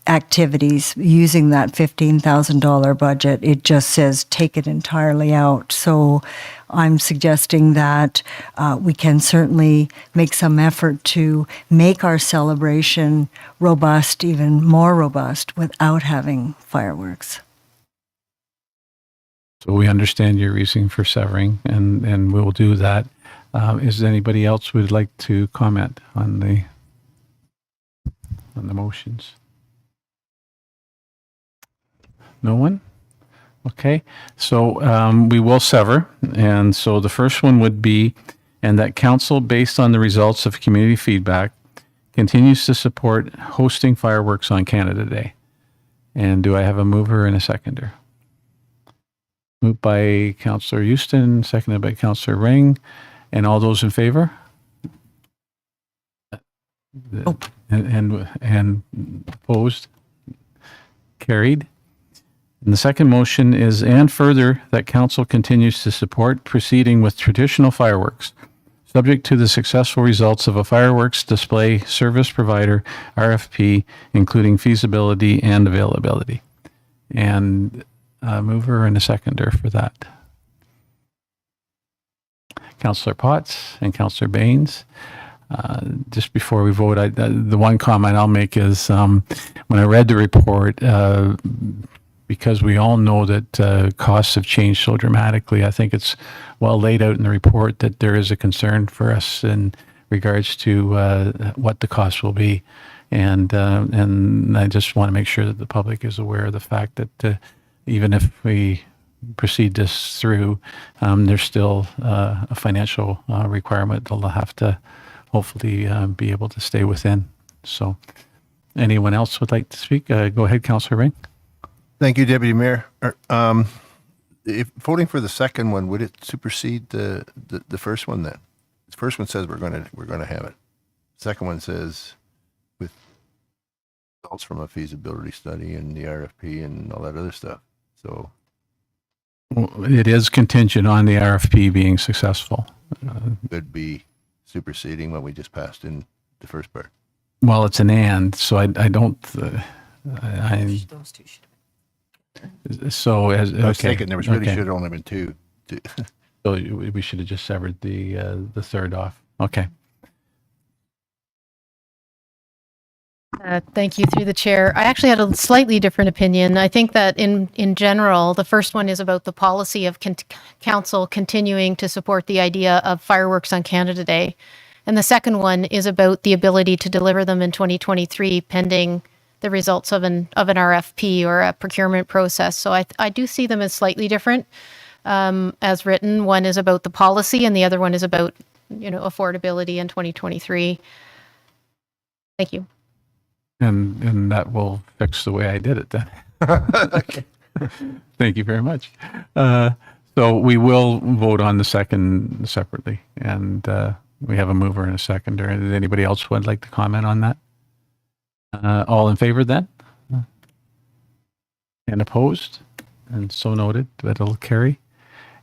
activities using that $15,000 budget. It just says take it entirely out. So I'm suggesting that we can certainly make some effort to make our celebration robust, even more robust, without having fireworks. So we understand your reason for severing, and we'll do that. Is there anybody else who would like to comment on the motions? No one? Okay, so we will sever. And so the first one would be, and that council, based on the results of community feedback, continues to support hosting fireworks on Canada Day. And do I have a mover and a seconder? Moved by Councillor Houston, seconded by Councillor Ring. And all those in favor? And opposed? Carried. And the second motion is, and further, that council continues to support proceeding with traditional fireworks, subject to the successful results of a fireworks display service provider RFP, including feasibility and availability. And a mover and a seconder for that. Councillor Potts and Councillor Baines. Just before we vote, the one comment I'll make is when I read the report, because we all know that costs have changed so dramatically, I think it's well laid out in the report that there is a concern for us in regards to what the cost will be. And I just want to make sure that the public is aware of the fact that even if we proceed this through, there's still a financial requirement they'll have to hopefully be able to stay within. So anyone else would like to speak? Go ahead, Councillor Ring. Thank you, Deputy Mayor. If voting for the second one, would it supersede the first one then? The first one says we're going to have it. Second one says with results from a feasibility study and the RFP and all that other stuff. So it is contingent on the RFP being successful. Could be superseding what we just passed in the first part. Well, it's an and, so I don't. Those two should. So as I was okay, thinking there was really okay. should have only been two. So we should have just severed the third off. Okay. Thank you, through the chair. I actually had a slightly different opinion. I think that in general, the first one is about the policy of council continuing to support the idea of fireworks on Canada Day. And the second one is about the ability to deliver them in 2023 pending the results of an RFP or a procurement process. So I do see them as slightly different as written. One is about the policy and the other one is about, affordability in 2023. Thank you. And that will fix the way I did it then. Okay. Thank you very much. So we will vote on the second separately, and we have a mover and a seconder. Does anybody else would like to comment on that? All in favor then? And opposed? And so noted, that it'll carry.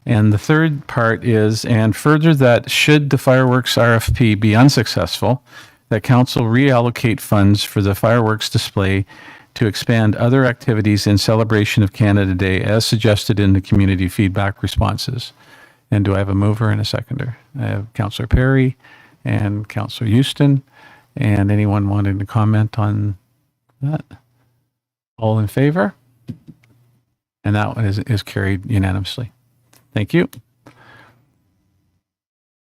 And the third part is, and further that should the fireworks RFP be unsuccessful, that council reallocate funds for the fireworks display to expand other activities in celebration of Canada Day as suggested in the community feedback responses. And do I have a mover and a seconder? I have Councillor Perry and Councillor Houston. And anyone wanting to comment on that? All in favor? And that one is carried unanimously. Thank you.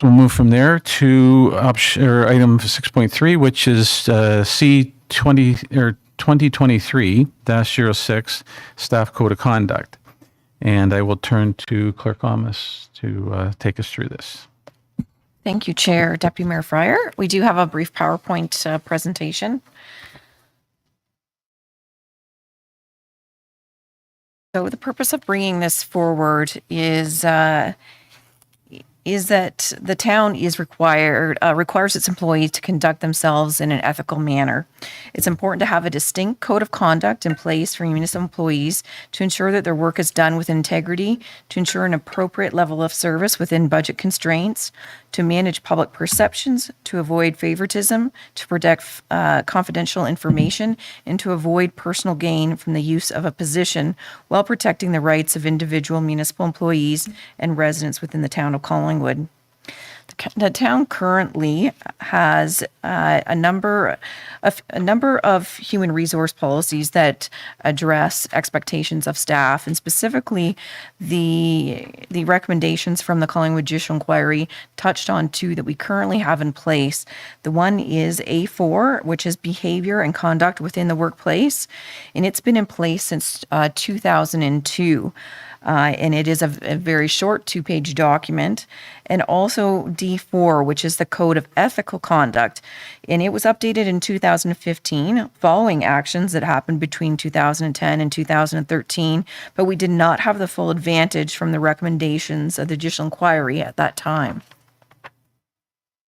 We'll move from there to item 6.3, which is C20 or 2023-06 Staff Code of Conduct. And I will turn to Clerk Amos to take us through this. Thank you, Chair. Deputy Mayor Fryer. We do have a brief PowerPoint presentation. So the purpose of bringing this forward is that the town is requires its employees to conduct themselves in an ethical manner. It's important to have a distinct code of conduct in place for municipal employees to ensure that their work is done with integrity, to ensure an appropriate level of service within budget constraints, to manage public perceptions, to avoid favoritism, to protect confidential information, and to avoid personal gain from the use of a position while protecting the rights of individual municipal employees and residents within the town of Collingwood. The town currently has a number of human resource policies that address expectations of staff, and specifically the recommendations from the Collingwood Judicial Inquiry touched on two that we currently have in place. The one is A4, which is behavior and conduct within the workplace, and it's been in place since 2002. And it is a very short 2-page document. And also D4, which is the Code of Ethical Conduct. And it was updated in 2015 following actions that happened between 2010 and 2013, but we did not have the full advantage from the recommendations of the Judicial Inquiry at that time.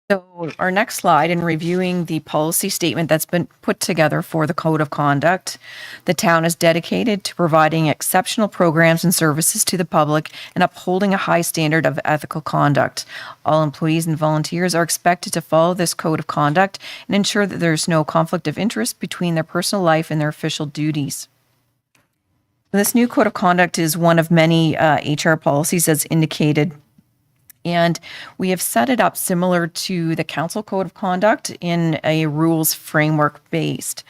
So our next slide, in reviewing the policy statement that's been put together for the Code of Conduct, the town is dedicated to providing exceptional programs and services to the public and upholding a high standard of ethical conduct. All employees and volunteers are expected to follow this Code of Conduct and ensure that there's no conflict of interest between their personal life and their official duties. This new Code of Conduct is one of many HR policies as indicated. And we have set it up similar to the Council Code of Conduct in a rules framework based.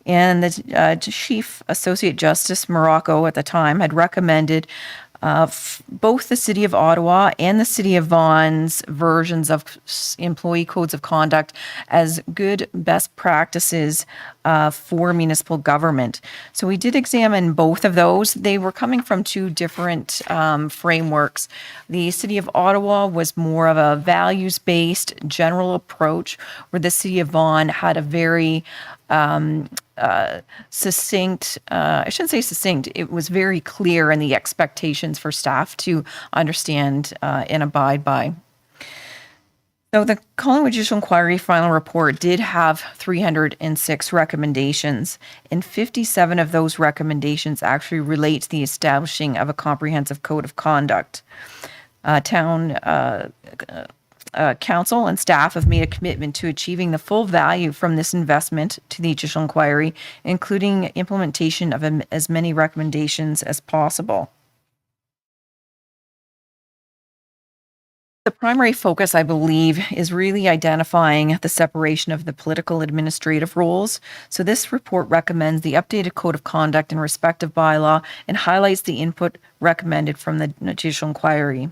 And the Chief Associate Justice Morocco at the time had recommended both the City of Ottawa and the City of Vaughan's versions of employee codes of conduct as good best practices for municipal government. So we did examine both of those. They were coming from two different frameworks. The City of Ottawa was more of a values-based general approach, where the City of Vaughan had a very succinct, I shouldn't say succinct, it was very clear in the expectations for staff to understand and abide by. So the Collingwood Judicial Inquiry final report did have 306 recommendations, and 57 of those recommendations actually relate to the establishing of a comprehensive code of conduct. Council and staff have made a commitment to achieving the full value from this investment to the Judicial Inquiry, including implementation of as many recommendations as possible. The primary focus, I believe, is really identifying the separation of the political administrative roles. So this report recommends the updated code of conduct and respective bylaw and highlights the input recommended from the Judicial Inquiry.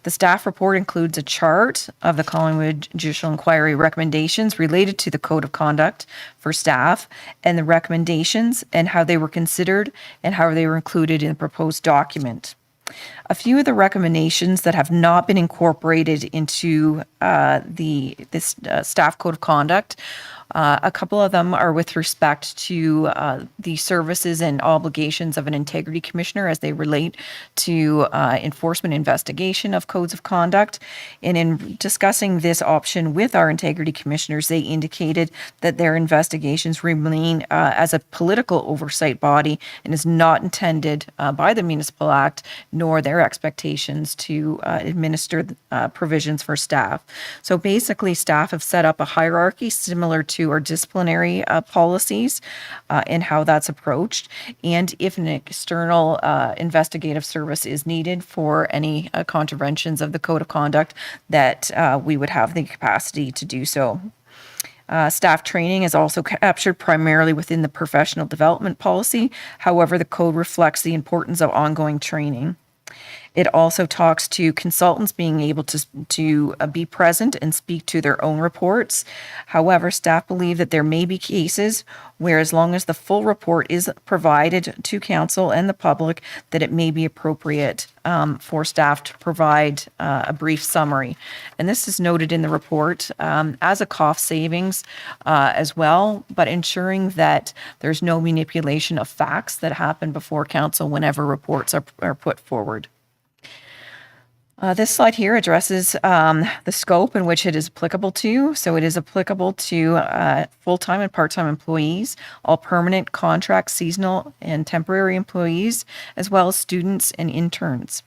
The staff report includes a chart of the Collingwood Judicial Inquiry recommendations related to the Code of Conduct for staff and the recommendations and how they were considered and how they were included in the proposed document. A few of the recommendations that have not been incorporated into this staff code of conduct, a couple of them are with respect to the services and obligations of an integrity commissioner as they relate to enforcement investigation of codes of conduct. And in discussing this option with our integrity commissioners, they indicated that their investigations remain as a political oversight body and is not intended by the Municipal Act nor their expectations to administer provisions for staff. So basically, staff have set up a hierarchy similar to our disciplinary policies and how that's approached. And if an external investigative service is needed for any contraventions of the Code of Conduct, that we would have the capacity to do so. Staff training is also captured primarily within the professional development policy. However, the code reflects the importance of ongoing training. It also talks to consultants being able to be present and speak to their own reports. However, staff believe that there may be cases where, as long as the full report is provided to council and the public, that it may be appropriate for staff to provide a brief summary. And this is noted in the report as a cost savings as well, but ensuring that there's no manipulation of facts that happen before council whenever reports are put forward. This slide here addresses the scope in which it is applicable to. So it is applicable to full-time and part-time employees, all permanent, contract, seasonal, and temporary employees, as well as students and interns,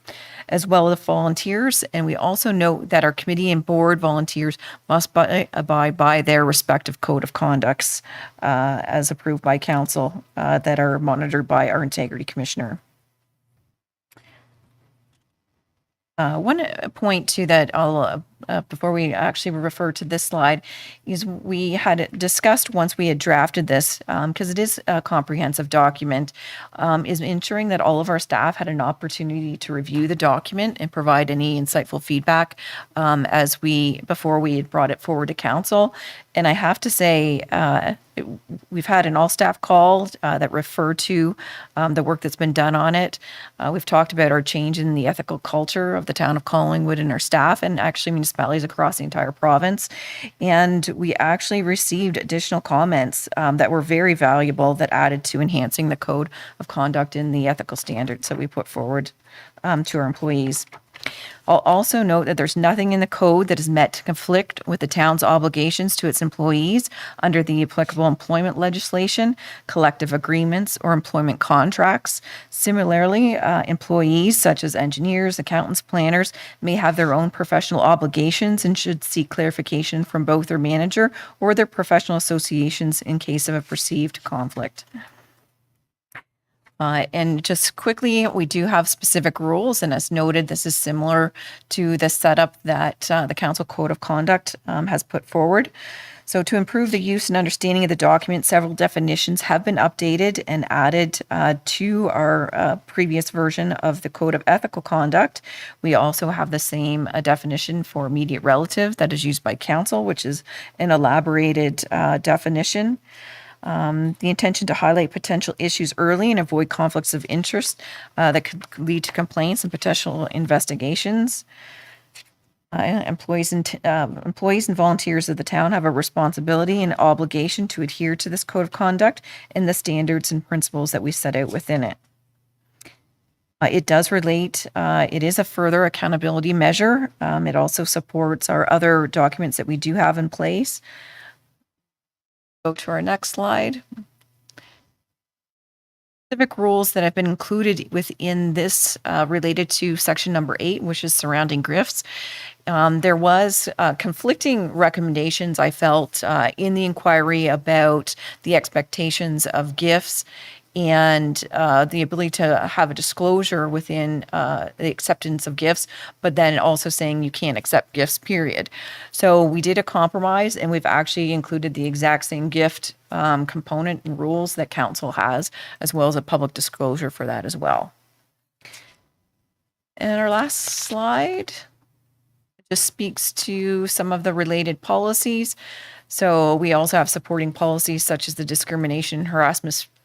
as well as volunteers. And we also note that our committee and board volunteers must abide by their respective code of conducts as approved by council that are monitored by our integrity commissioner. One point too that I'll before we actually refer to this slide, is we had discussed once we had drafted this, because it is a comprehensive document, is ensuring that all of our staff had an opportunity to review the document and provide any insightful feedback before we had brought it forward to council. And I have to say, we've had an all-staff call that referred to the work that's been done on it. We've talked about our change in the ethical culture of the town of Collingwood and our staff, and actually municipalities across the entire province. And we actually received additional comments that were very valuable that added to enhancing the code of conduct and the ethical standards that we put forward to our employees. I'll also note that there's nothing in the code that is meant to conflict with the town's obligations to its employees under the applicable employment legislation, collective agreements, or employment contracts. Similarly, employees such as engineers, accountants, planners may have their own professional obligations and should seek clarification from both their manager or their professional associations in case of a perceived conflict. And just quickly, we do have specific rules, and as noted, this is similar to the setup that the Council Code of Conduct has put forward. So to improve the use and understanding of the document, several definitions have been updated and added to our previous version of the Code of Ethical Conduct. We also have the same definition for immediate relative that is used by Council, which is an elaborated definition. The intention to highlight potential issues early and avoid conflicts of interest that could lead to complaints and potential investigations. Employees and volunteers of the town have a responsibility and obligation to adhere to this code of conduct and the standards and principles that we set out within it. It does relate, it is a further accountability measure. It also supports our other documents that we do have in place. Go to our next slide. Specific rules that have been included within this related to section number 8, which is surrounding grifts. There was conflicting recommendations, I felt, in the inquiry about the expectations of gifts and the ability to have a disclosure within the acceptance of gifts, but then also saying you can't accept gifts, period. So we did a compromise, and we've actually included the exact same gift component and rules that council has, as well as a public disclosure for that as well. And our last slide just speaks to some of the related policies. So we also have supporting policies such as the discrimination and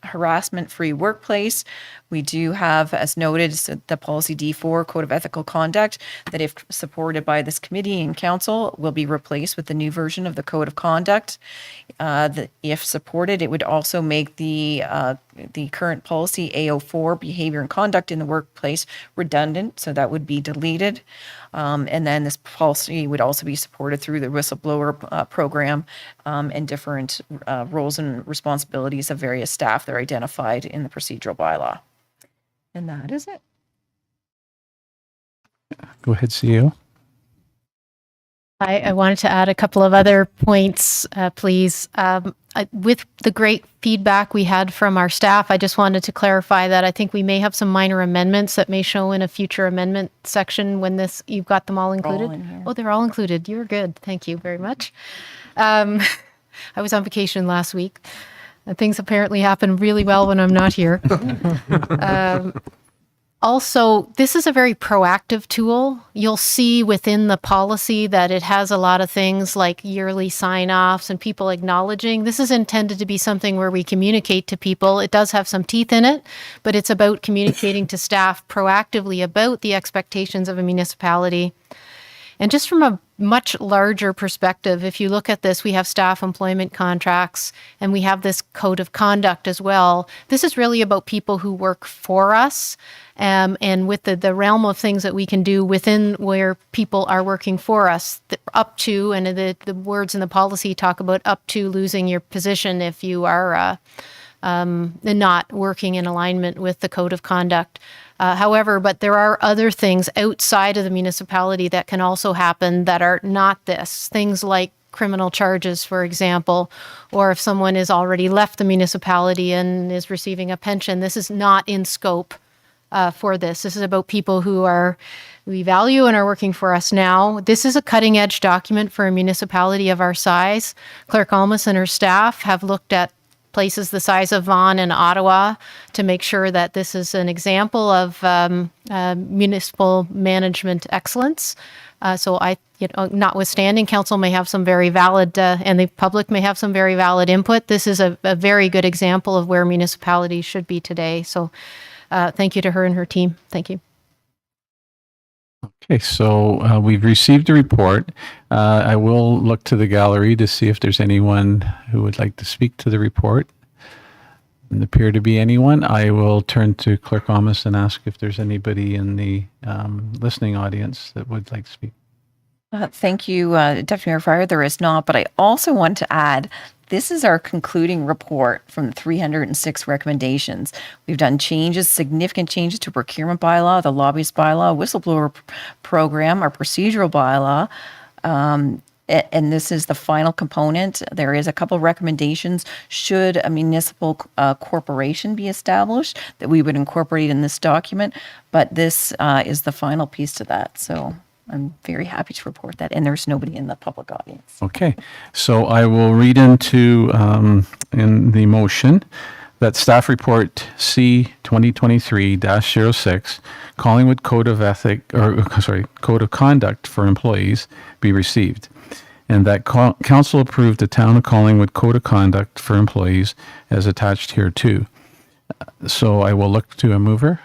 harassment-free workplace. We do have, as noted, the policy D4, Code of Ethical Conduct, that if supported by this committee and council, will be replaced with the new version of the Code of Conduct. If supported, it would also make the current policy AO4, Behavior and Conduct in the Workplace, redundant, so that would be deleted. And then this policy would also be supported through the whistleblower program and different roles and responsibilities of various staff that are identified in the procedural bylaw. And that is it. Go ahead, CEO. I wanted to add a couple of other points, please. With the great feedback we had from our staff, I just wanted to clarify that I think we may have some minor amendments that may show in a future amendment section when you've got them all included. Oh, they're all included. You're good. Thank you very much. I was on vacation last week. Things apparently happen really well when I'm not here. Also, this is a very proactive tool. You'll see within the policy that it has a lot of things like yearly sign-offs and people acknowledging. This is intended to be something where we communicate to people. It does have some teeth in it, but it's about communicating to staff proactively about the expectations of a municipality. And just from a much larger perspective, if you look at this, we have staff employment contracts and we have this code of conduct as well. This is really about people who work for us, and with the realm of things that we can do within where people are working for us, up to, and the words in the policy talk about up to losing your position if you are not working in alignment with the code of conduct. However, but there are other things outside of the municipality that can also happen that are not this. Things like criminal charges, for example, or if someone has already left the municipality and is receiving a pension, this is not in scope for this. This is about people we value and are working for us now. This is a cutting edge document for a municipality of our size. Clerk Almus and her staff have looked at places the size of Vaughan and Ottawa to make sure that this is an example of municipal management excellence. So notwithstanding, council may have some very valid, and the public may have some very valid input. This is a very good example of where municipalities should be today. So thank you to her and her team. Thank you. Okay, so we've received a report. I will look to the gallery to see if there's anyone who would like to speak to the report. Doesn't appear to be anyone. I will turn to Clerk Almus and ask if there's anybody in the listening audience that would like to speak. Thank you, Deputy Mayor Fryer. There is not, but I also want to add, this is our concluding report from the 306 recommendations. We've done significant changes to procurement bylaw, the lobbyist bylaw, whistleblower program, our procedural bylaw, and this is the final component. There is a couple of recommendations. Should a municipal corporation be established, that we would incorporate in this document, but this is the final piece to that. So I'm very happy to report that, and there's nobody in the public audience. Okay, so I will read into in the motion that staff report C 2023-06, Collingwood Code of Code of Conduct for Employees be received, and that council approved the Town of Collingwood Code of Conduct for Employees as attached here too. So I will look to a mover,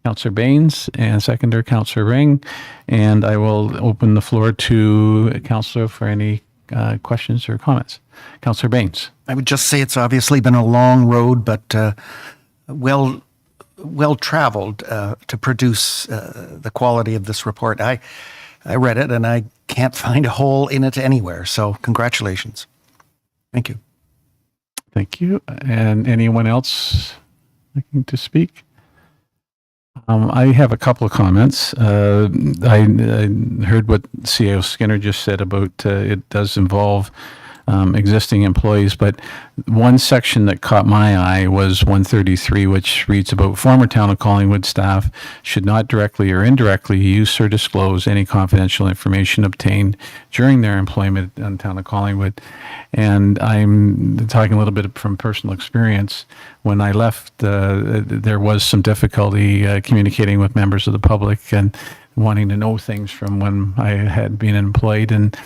Councillor Baines, and seconder, Councillor Ring, and I will open the floor to Councillor for any questions or comments. Councillor Baines. I would just say it's obviously been a long road, but well traveled to produce the quality of this report. I read it and I can't find a hole in it anywhere. So congratulations. Thank you. Thank you. And anyone else looking to speak? I have a couple of comments. I heard what CAO Skinner just said about it does involve existing employees, but one section that caught my eye was 133, which reads about former Town of Collingwood staff should not directly or indirectly use or disclose any confidential information obtained during their employment in Town of Collingwood. And I'm talking a little bit from personal experience. When I left, there was some difficulty communicating with members of the public and wanting to know things from when I had been employed, and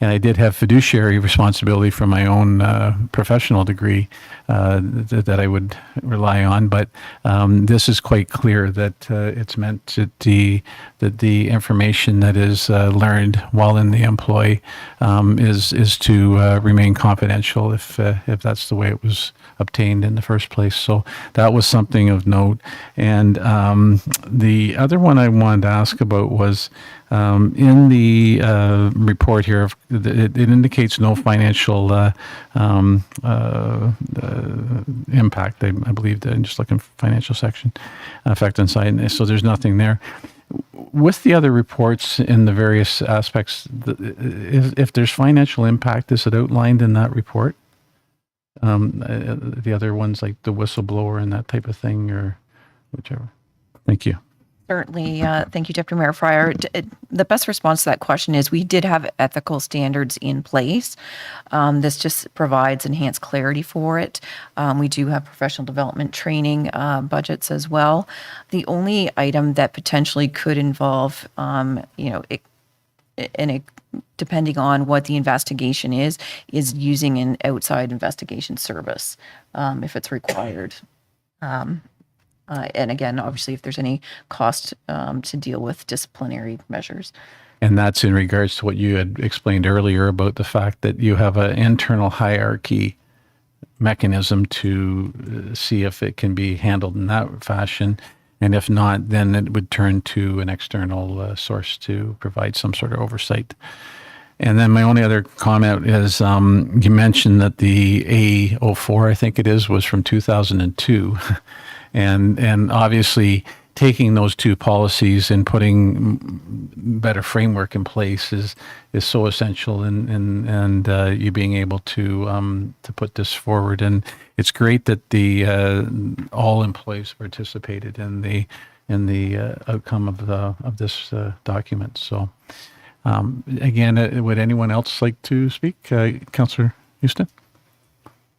I did have fiduciary responsibility for my own professional degree that I would rely on. But this is quite clear that it's meant that the information that is learned while in the employ is to remain confidential if that's the way it was obtained in the first place. So that was something of note. And the other one I wanted to ask about was in the report here, it indicates no financial impact. I believe that I'm just looking for financial section effect on site. So there's nothing there. With the other reports in the various aspects, if there's financial impact, is it outlined in that report? The other ones like the whistleblower and that type of thing, or whichever. Thank you. Certainly. Thank you, Deputy Mayor Fryer. The best response to that question is we did have ethical standards in place. This just provides enhanced clarity for it. We do have professional development training budgets as well. The only item that potentially could involve, depending on what the investigation is using an outside investigation service if it's required. And again, obviously, if there's any cost to deal with disciplinary measures. And that's in regards to what you had explained earlier about the fact that you have an internal hierarchy mechanism to see if it can be handled in that fashion. And if not, then it would turn to an external source to provide some sort of oversight. And then my only other comment is you mentioned that the A04, I think it is, was from 2002. And obviously, taking those two policies and putting better framework in place is so essential and you being able to put this forward. And it's great that the all employees participated in the outcome of this document. So again, would anyone else like to speak? Councillor Houston?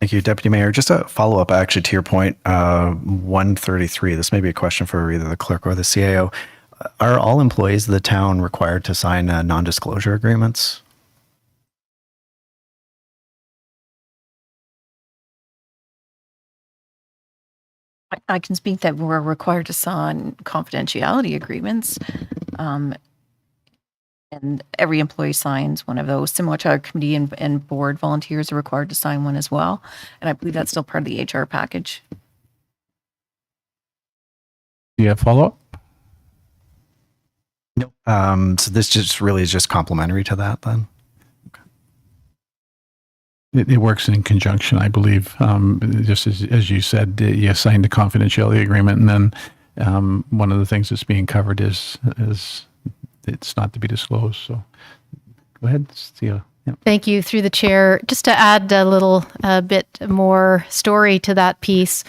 Thank you, Deputy Mayor. Just a follow-up, actually, to your point, 133. This may be a question for either the clerk or the CAO. Are all employees of the town required to sign non-disclosure agreements? I can speak that we're required to sign confidentiality agreements. And every employee signs one of those. Similar to our committee and board volunteers are required to sign one as well. And I believe that's still part of the HR package. Do you have follow-up? No. So this just really is just complementary to that then? It works in conjunction, I believe. Just as you said, you signed a confidentiality agreement, and then one of the things that's being covered is it's not to be disclosed. So go ahead, Thea. Yeah. Thank you, through the chair. Just to add a little bit more story to that piece.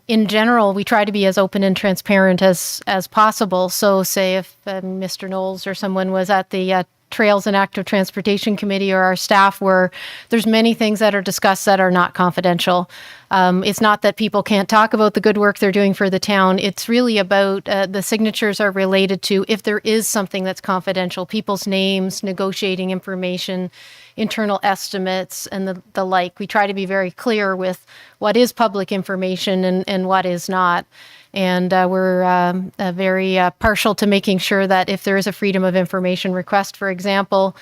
In general, we try to be as open and transparent as possible. So say if Mr. Knowles or someone was at the Trails and Active Transportation Committee, or our staff were, there's many things that are discussed that are not confidential. It's not that people can't talk about the good work they're doing for the town. It's really about the signatures are related to if there is something that's confidential, people's names, negotiating information, internal estimates, and the like. We try to be very clear with what is public information and what is not. And we're very partial to making sure that if there is a freedom of information request, for example,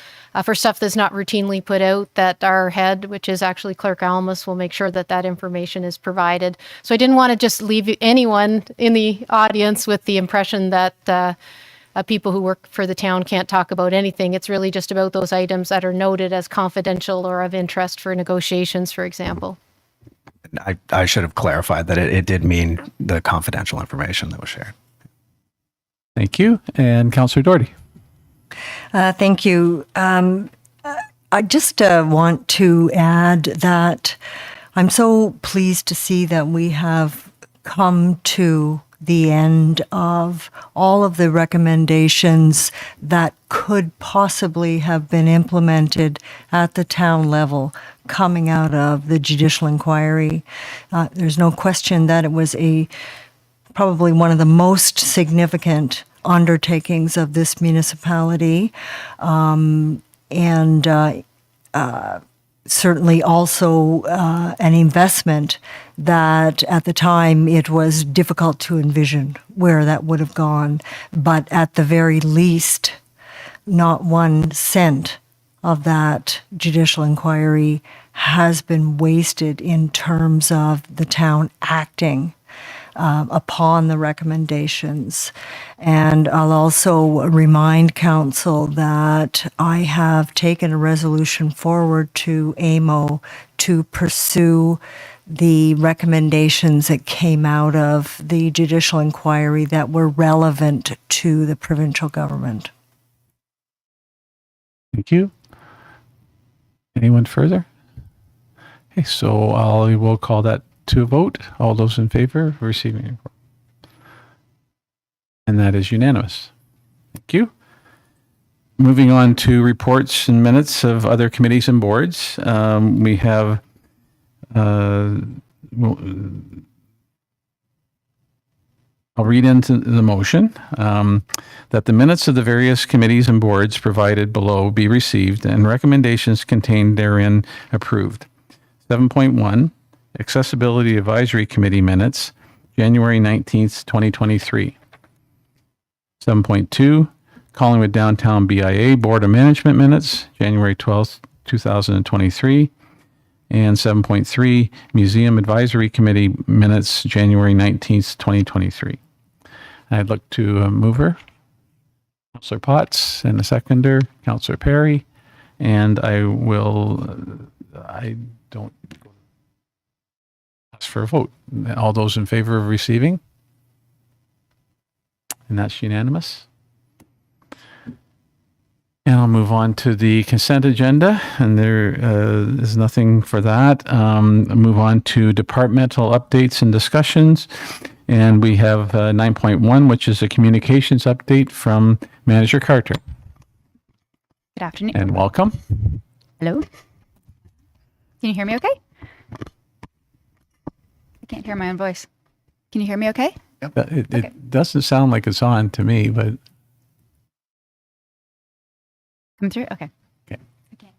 for stuff that's not routinely put out, that our head, which is actually Clerk Almus, will make sure that that information is provided. So I didn't want to just leave anyone in the audience with the impression that people who work for the town can't talk about anything. It's really just about those items that are noted as confidential or of interest for negotiations, for example. I should have clarified that it did mean the confidential information that was shared. Thank you. And Councillor Doherty. Thank you. I just want to add that I'm so pleased to see that we have come to the end of all of the recommendations that could possibly have been implemented at the town level coming out of the judicial inquiry. There's no question that it was probably one of the most significant undertakings of this municipality, and certainly also an investment that at the time it was difficult to envision where that would have gone. But at the very least, not 1 cent of that judicial inquiry has been wasted in terms of the town acting upon the recommendations. And I'll also remind council that I have taken a resolution forward to AMO to pursue the recommendations that came out of the judicial inquiry that were relevant to the provincial government. Thank you. Anyone further? Okay, so I will call that to a vote. All those in favor of receiving the report? And that is unanimous. Thank you. Moving on to reports and minutes of other committees and boards. We have I'll read into the motion that the minutes of the various committees and boards provided below be received and recommendations contained therein approved. 7.1, Accessibility Advisory Committee minutes, January 19th, 2023. 7.2, Collingwood Downtown BIA Board of Management minutes, January 12th, 2023. And 7.3, Museum Advisory Committee minutes, January 19th, 2023. I'd look to a mover, Councillor Potts, and a seconder, Councillor Perry. And I don't ask for a vote. All those in favor of receiving? And that's unanimous. And I'll move on to the consent agenda, and there is nothing for that. I'll move on to departmental updates and discussions. And we have 9.1, which is a communications update from Manager Carter. Good afternoon. And welcome. Hello. Can you hear me okay? I can't hear my own voice. Can you hear me okay? It doesn't sound like it's on to me, but Come through? Okay. Okay.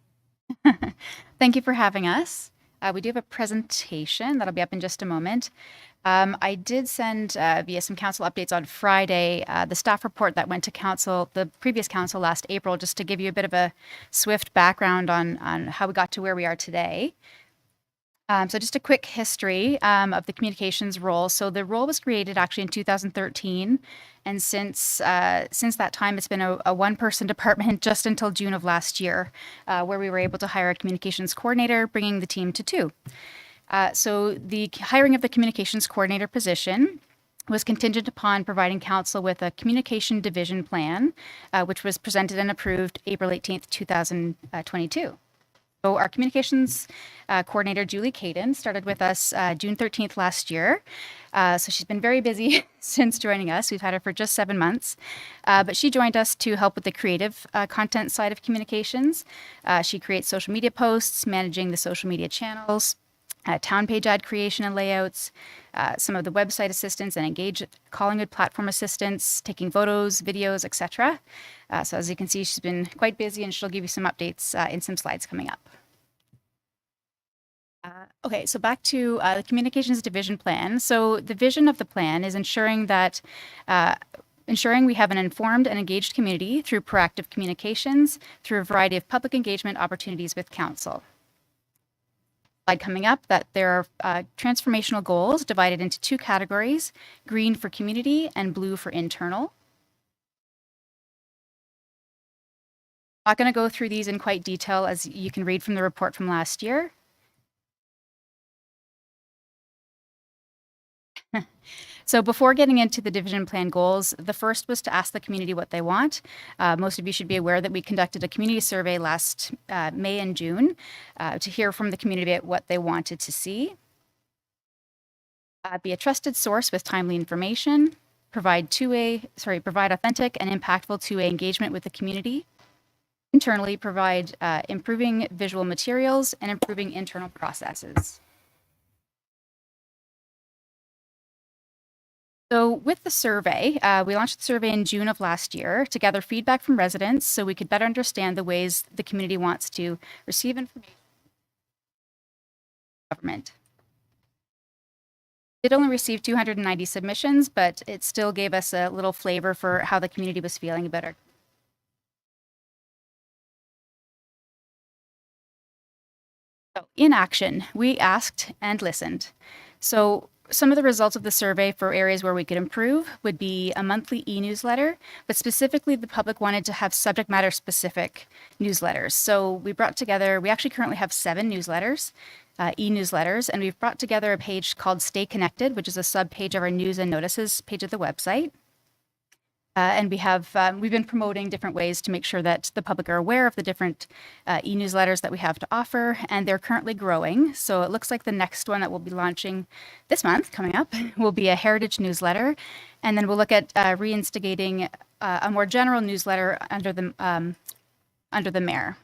Thank you for having us. We do have a presentation that'll be up in just a moment. I did send via some council updates on Friday the staff report that went to council, the previous council last April, just to give you a bit of a swift background on how we got to where we are today. So just a quick history of the communications role. So the role was created actually in 2013. And since that time, it's been a one-person department just until June of last year, where we were able to hire a communications coordinator, bringing the team to 2. So the hiring of the communications coordinator position was contingent upon providing council with a communication division plan, which was presented and approved April 18th, 2022. So our communications coordinator, Julie Caden, started with us June 13th last year. So she's been very busy since joining us. We've had her for just 7 months. But she joined us to help with the creative content side of communications. She creates social media posts, managing the social media channels, town page ad creation and layouts, some of the website assistance and engage Collingwood platform assistance, taking photos, videos, etc. So as you can see, she's been quite busy, and she'll give you some updates in some slides coming up. Okay, so back to the communications division plan. So the vision of the plan is ensuring we have an informed and engaged community through proactive communications through a variety of public engagement opportunities with council. Slide coming up, that there are transformational goals divided into 2 categories: green for community and blue for internal. I'm not going to go through these in quite detail, as you can read from the report from last year. So before getting into the division plan goals, the first was to ask the community what they want. Most of you should be aware that we conducted a community survey last May and June to hear from the community about what they wanted to see. Be a trusted source with timely information, provide authentic and impactful two-way engagement with the community. Internally, provide improving visual materials and improving internal processes. So with the survey, we launched the survey in June of last year to gather feedback from residents so we could better understand the ways the community wants to receive information from government. It only received 290 submissions, but it still gave us a little flavor for how the community was feeling about it. So in action, we asked and listened. So some of the results of the survey for areas where we could improve would be a monthly e-newsletter, but specifically the public wanted to have subject matter specific newsletters. So we actually currently have 7 newsletters, e-newsletters, and we've brought together a page called Stay Connected, which is a sub-page of our news and notices page of the website. And we've been promoting different ways to make sure that the public are aware of the different e-newsletters that we have to offer, and they're currently growing. So it looks like the next one that we'll be launching this month, coming up, will be a heritage newsletter, and then we'll look at reinstigating a more general newsletter under the mayor.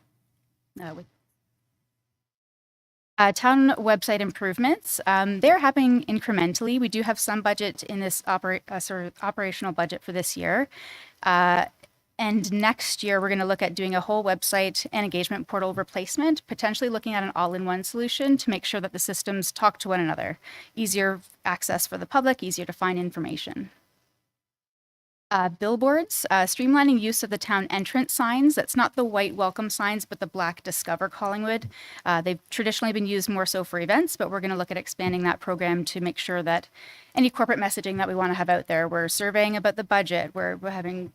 Town website improvements, they're happening incrementally. We do have some budget in this operational budget for this year. And next year, we're going to look at doing a whole website and engagement portal replacement, potentially looking at an all-in-one solution to make sure that the systems talk to one another. Easier access for the public, easier to find information. Billboards, streamlining use of the town entrance signs. That's not the white welcome signs, but the black Discover Collingwood. They've traditionally been used more so for events, but we're going to look at expanding that program to make sure that any corporate messaging that we want to have out there, we're surveying about the budget, we're having,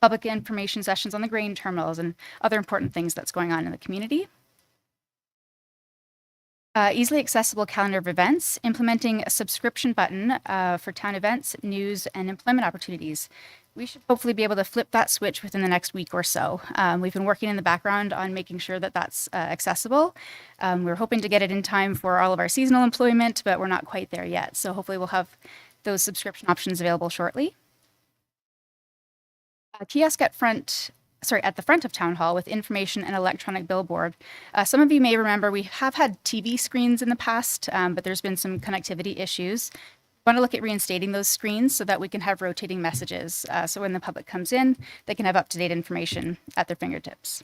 public information sessions on the grain terminals and other important things that's going on in the community. Easily accessible calendar of events, implementing a subscription button for town events, news, and employment opportunities. We should hopefully be able to flip that switch within the next week or so. We've been working in the background on making sure that that's accessible. We're hoping to get it in time for all of our seasonal employment, but we're not quite there yet. So hopefully we'll have those subscription options available shortly. A kiosk at the front of Town Hall with information and electronic billboard. Some of you may remember we have had TV screens in the past, but there's been some connectivity issues. We want to look at reinstating those screens so that we can have rotating messages. So when the public comes in, they can have up-to-date information at their fingertips.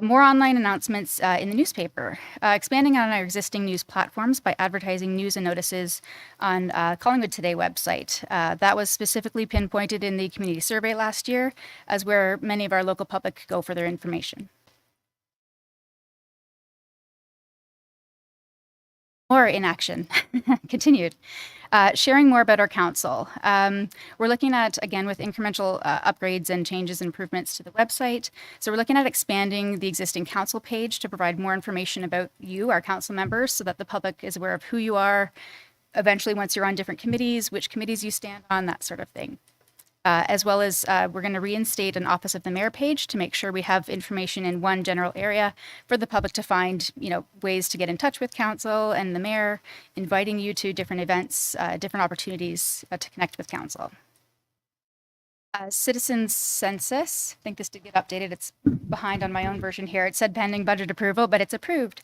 More online announcements in the newspaper, expanding on our existing news platforms by advertising news and notices on Collingwood Today website. That was specifically pinpointed in the community survey last year as where many of our local public go for their information. More in action, continued. Sharing more about our council. We're looking at, again, with incremental upgrades and changes, improvements to the website. So we're looking at expanding the existing council page to provide more information about you, our council members, so that the public is aware of who you are, eventually once you're on different committees, which committees you stand on, that sort of thing. As well as we're going to reinstate an Office of the Mayor page to make sure we have information in one general area for the public to find, ways to get in touch with council and the mayor, inviting you to different events, different opportunities to connect with council. Citizens census, I think this did get updated. It's behind on my own version here. It said pending budget approval, but it's approved.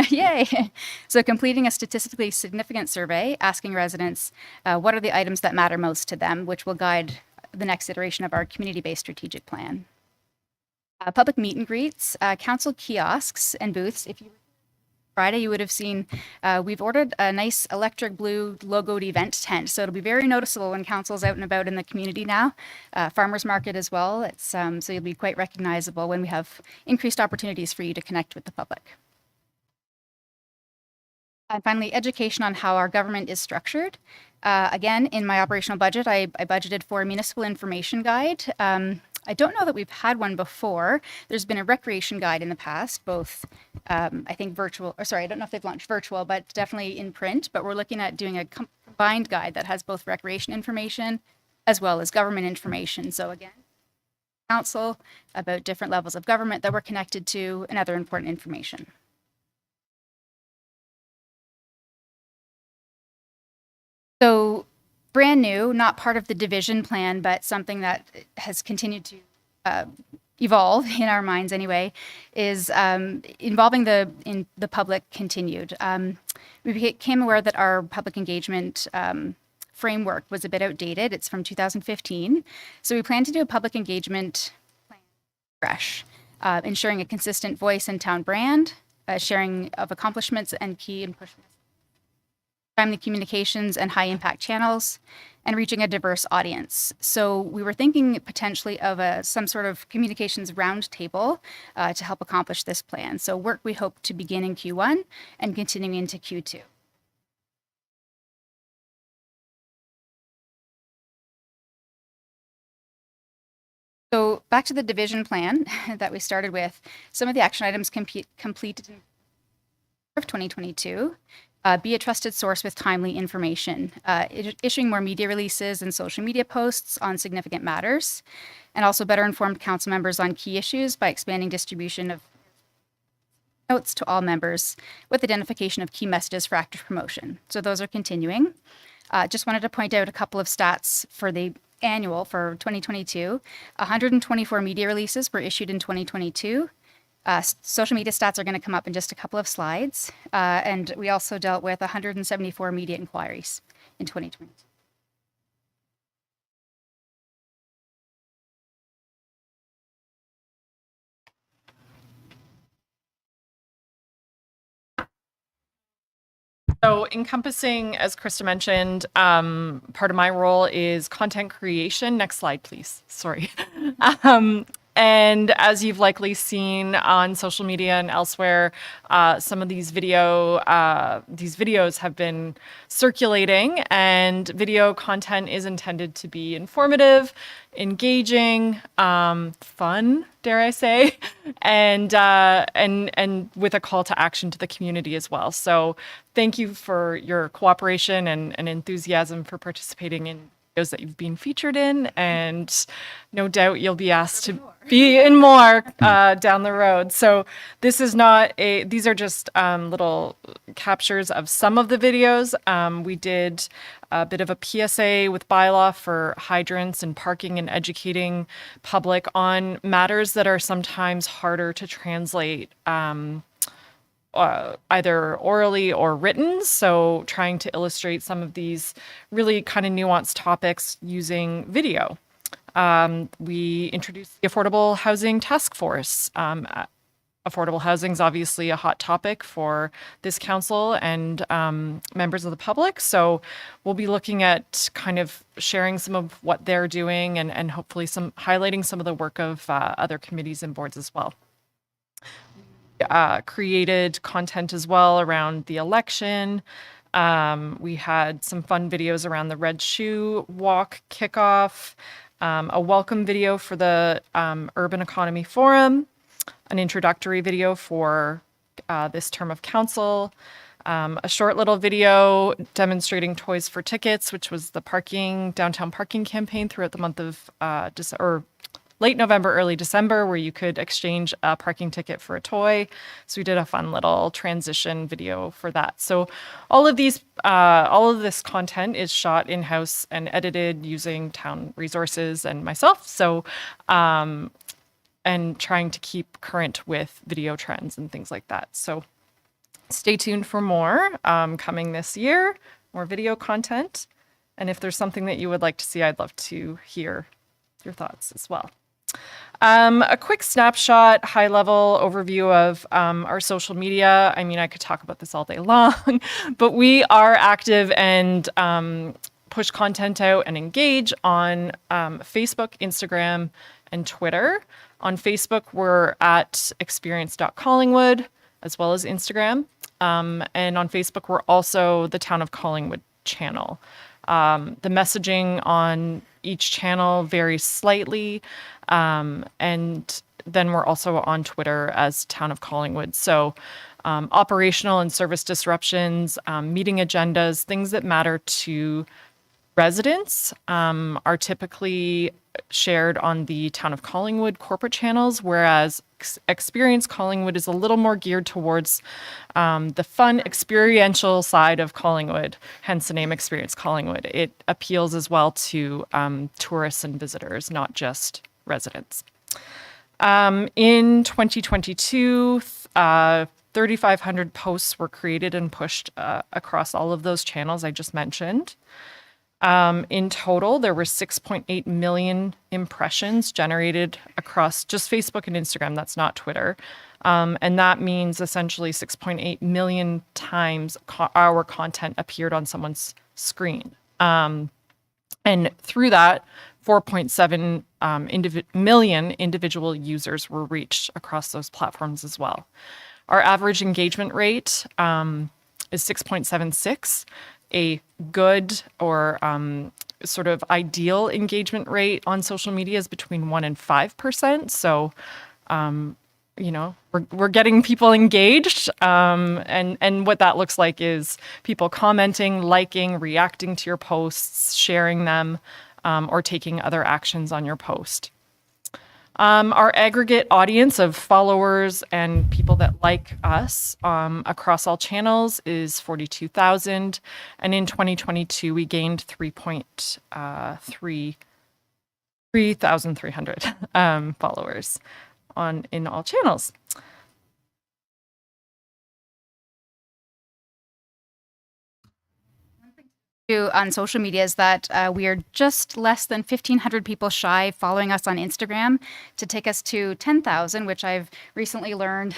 Yay. So completing a statistically significant survey, asking residents what are the items that matter most to them, which will guide the next iteration of our community-based strategic plan. Public meet and greets, council kiosks and booths. If you were Friday, you would have seen we've ordered a nice electric blue logoed event tent. So it'll be very noticeable when council's out and about in the community now. Farmers market as well. It's so you'll be quite recognizable when we have increased opportunities for you to connect with the public. And finally, education on how our government is structured. Again, in my operational budget, I budgeted for a municipal information guide. I don't know that we've had one before. There's been a recreation guide in the past, both, I think virtual, or sorry, I don't know if they've launched virtual, but definitely in print. But we're looking at doing a combined guide that has both recreation information as well as government information. So again, council about different levels of government that we're connected to and other important information. So brand new, not part of the division plan, but something that has continued to evolve in our minds anyway, is involving the public continued. We became aware that our public engagement framework was a bit outdated. It's from 2015. So we plan to do a public engagement plan fresh, ensuring a consistent voice and town brand, sharing of accomplishments and key and push timely communications and high impact channels, and reaching a diverse audience. So we were thinking potentially of some sort of communications roundtable to help accomplish this plan. So work we hope to begin in Q1 and continuing into Q2. So back to the division plan that we started with, some of the action items completed in 2022. Be a trusted source with timely information, issuing more media releases and social media posts on significant matters, and also better informed council members on key issues by expanding distribution of notes to all members with identification of key messages for active promotion. So those are continuing. Just wanted to point out a couple of stats for the annual for 2022. 124 media releases were issued in 2022. Social media stats are going to come up in just a couple of slides. And we also dealt with 174 media inquiries in 2020. So encompassing, as Krista mentioned, part of my role is content creation. Next slide, please. Sorry. And as you've likely seen on social media and elsewhere, some of these videos have been circulating, and video content is intended to be informative, engaging, fun, dare I say, and with a call to action to the community as well. So thank you for your cooperation and enthusiasm for participating in videos that you've been featured in, and no doubt you'll be asked to be in more down the road. So these are just little captures of some of the videos. We did a bit of a PSA with bylaw for hydrants and parking and educating public on matters that are sometimes harder to translate either orally or written. So trying to illustrate some of these really kind of nuanced topics using video. We introduced the Affordable Housing Task Force. Affordable housing is obviously a hot topic for this council and members of the public. So we'll be looking at kind of sharing some of what they're doing and hopefully highlighting some of the work of other committees and boards as well. Created content as well around the election. We had some fun videos around the Red Shoe Walk kickoff, a welcome video for the Urban Economy Forum, an introductory video for this term of council, a short little video demonstrating Toys for Tickets, which was the downtown parking campaign throughout the month of late November, early December, where you could exchange a parking ticket for a toy. So we did a fun little transition video for that. So all of this content is shot in-house and edited using town resources and myself. So, and trying to keep current with video trends and things like that. So stay tuned for more coming this year, more video content. And if there's something that you would like to see, I'd love to hear your thoughts as well. A quick snapshot, high-level overview of our social media. I mean, I could talk about this all day long, but we are active and push content out and engage on Facebook, Instagram, and Twitter. On Facebook, we're at experience.collingwood, as well as Instagram. And on Facebook, we're also the Town of Collingwood channel. The messaging on each channel varies slightly. And then we're also on Twitter as Town of Collingwood. So operational and service disruptions, meeting agendas, things that matter to residents are typically shared on the Town of Collingwood corporate channels, whereas Experience Collingwood is a little more geared towards the fun experiential side of Collingwood, hence the name Experience Collingwood. It appeals as well to tourists and visitors, not just residents. In 2022, 3,500 posts were created and pushed across all of those channels I just mentioned. In total, there were 6.8 million impressions generated across just Facebook and Instagram. That's not Twitter. And that means essentially 6.8 million times our content appeared on someone's screen. And through that, 4.7 million individual users were reached across those platforms as well. Our average engagement rate is 6.76. A good or sort of ideal engagement rate on social media is between 1% and 5%. So, we're getting people engaged. And what that looks like is people commenting, liking, reacting to your posts, sharing them, or taking other actions on your post. Our aggregate audience of followers and people that like us across all channels is 42,000. And in 2022, we gained 3,300 followers in all channels. On social media is that we are just less than 1,500 people shy following us on Instagram to take us to 10,000, which I've recently learned.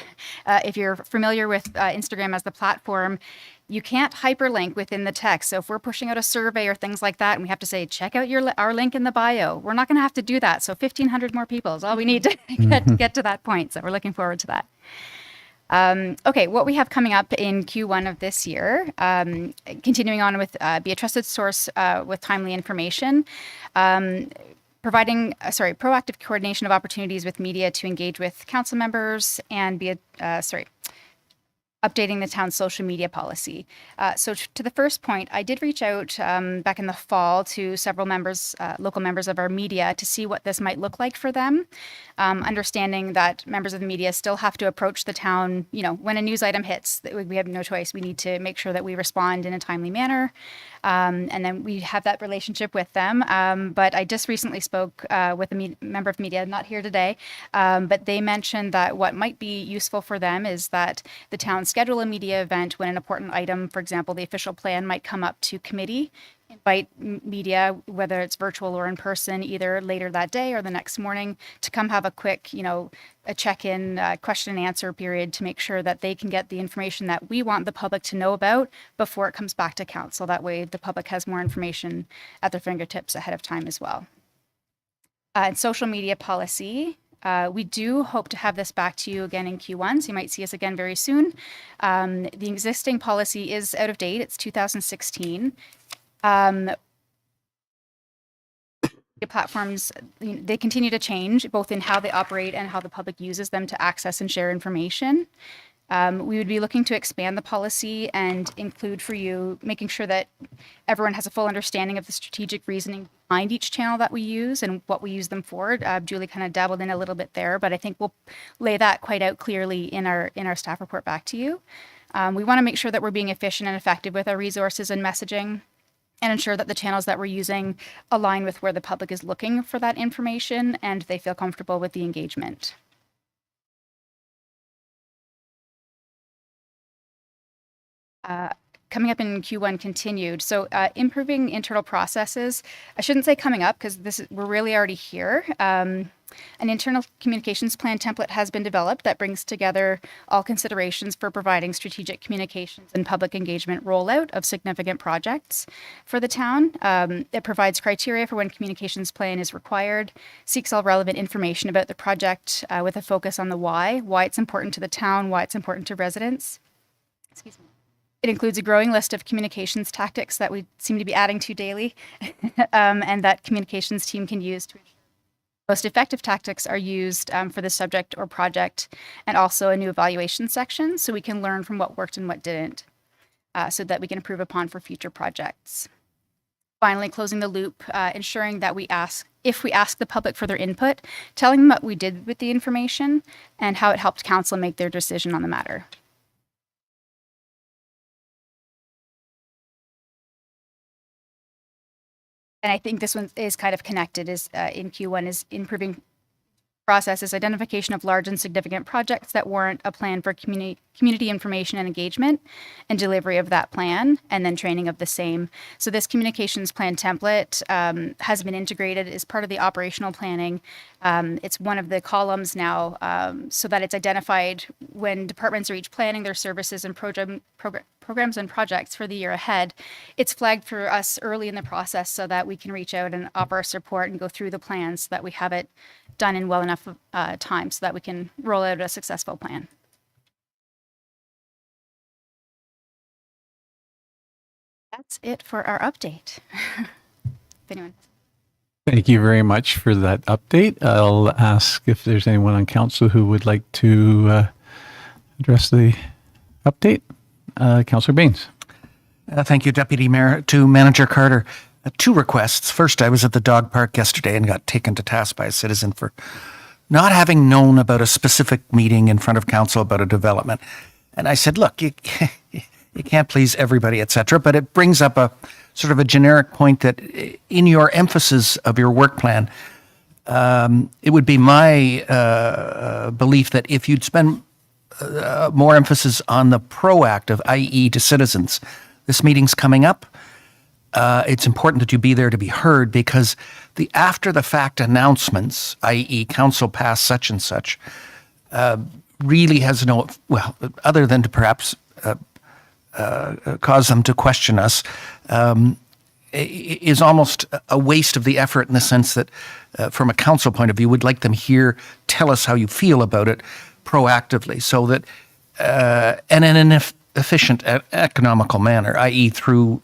If you're familiar with Instagram as the platform, You can't hyperlink within the text. So if we're pushing out a survey or things like that, and we have to say, check out our link in the bio, we're not going to have to do that. So 1,500 more people is all we need to get to that point. So we're looking forward to that. Okay, what we have coming up in Q1 of this year, continuing on with be a trusted source with timely information, providing proactive coordination of opportunities with media to engage with council members, and be updating the town's social media policy. So to the first point, I did reach out back in the fall to several members, local members of our media, to see what this might look like for them, understanding that members of the media still have to approach the town, when a news item hits, we have no choice. We need to make sure that we respond in a timely manner, and then we have that relationship with them. But I just recently spoke with a member of media, not here today, but they mentioned that what might be useful for them is that the town schedule a media event when an important item, for example, the official plan, might come up to committee. Invite media, whether it's virtual or in person, either later that day or the next morning, to come have a quick, a check-in, question and answer period to make sure that they can get the information that we want the public to know about before it comes back to council. That way the public has more information at their fingertips ahead of time as well. And social media policy. We do hope to have this back to you again in Q1, so you might see us again very soon. The existing policy is out of date. It's 2016. Platforms, they continue to change, both in how they operate and how the public uses them to access and share information. We would be looking to expand the policy and include for you, making sure that everyone has a full understanding of the strategic reasoning behind each channel that we use and what we use them for. Julie kind of dabbled in a little bit there, but I think we'll lay that quite out clearly in our staff report back to you. We want to make sure that we're being efficient and effective with our resources and messaging, and ensure that the channels that we're using align with where the public is looking for that information and they feel comfortable with the engagement. Coming up in Q1 continued. So improving internal processes. I shouldn't say coming up because we're really already here. An internal communications plan template has been developed that brings together all considerations for providing strategic communications and public engagement rollout of significant projects for the town. It provides criteria for when communications plan is required, seeks all relevant information about the project with a focus on the why it's important to the town, why it's important to residents. Excuse me. It includes a growing list of communications tactics that we seem to be adding to daily, and that communications team can use to ensure most effective tactics are used for the subject or project, and also a new evaluation section so we can learn from what worked and what didn't, so that we can improve upon for future projects. Finally, closing the loop, ensuring that if we ask the public for their input, telling them what we did with the information and how it helped council make their decision on the matter. And I think this one is kind of connected, in Q1 is improving processes, identification of large and significant projects that warrant a plan for community information and engagement, and delivery of that plan, and then training of the same. So this communications plan template has been integrated as part of the operational planning. It's one of the columns now, so that it's identified when departments are each planning their services and programs and projects for the year ahead. It's flagged for us early in the process so that we can reach out and offer our support and go through the plans so that we have it done in well enough time so that we can roll out a successful plan. That's it for our update. If anyone. Thank you very much for that update. I'll ask if there's anyone on council who would like to address the update. Councillor Baines. Thank you, Deputy Mayor. To Manager Carter, two requests. First, I was at the dog park yesterday and got taken to task by a citizen for not having known about a specific meeting in front of council about a development. And I said, look, you can't please everybody, etc. But it brings up a sort of a generic point that in your emphasis of your work plan, it would be my belief that if you'd spend more emphasis on the proactive, i.e. to citizens, this meeting's coming up. It's important that you be there to be heard, because the after the fact announcements, i.e. council passed such and such, really has no, well, other than to perhaps cause them to question us is almost a waste of the effort, in the sense that from a council point of view, we'd like them here, tell us how you feel about it proactively, so that and in an efficient, economical manner, i.e. through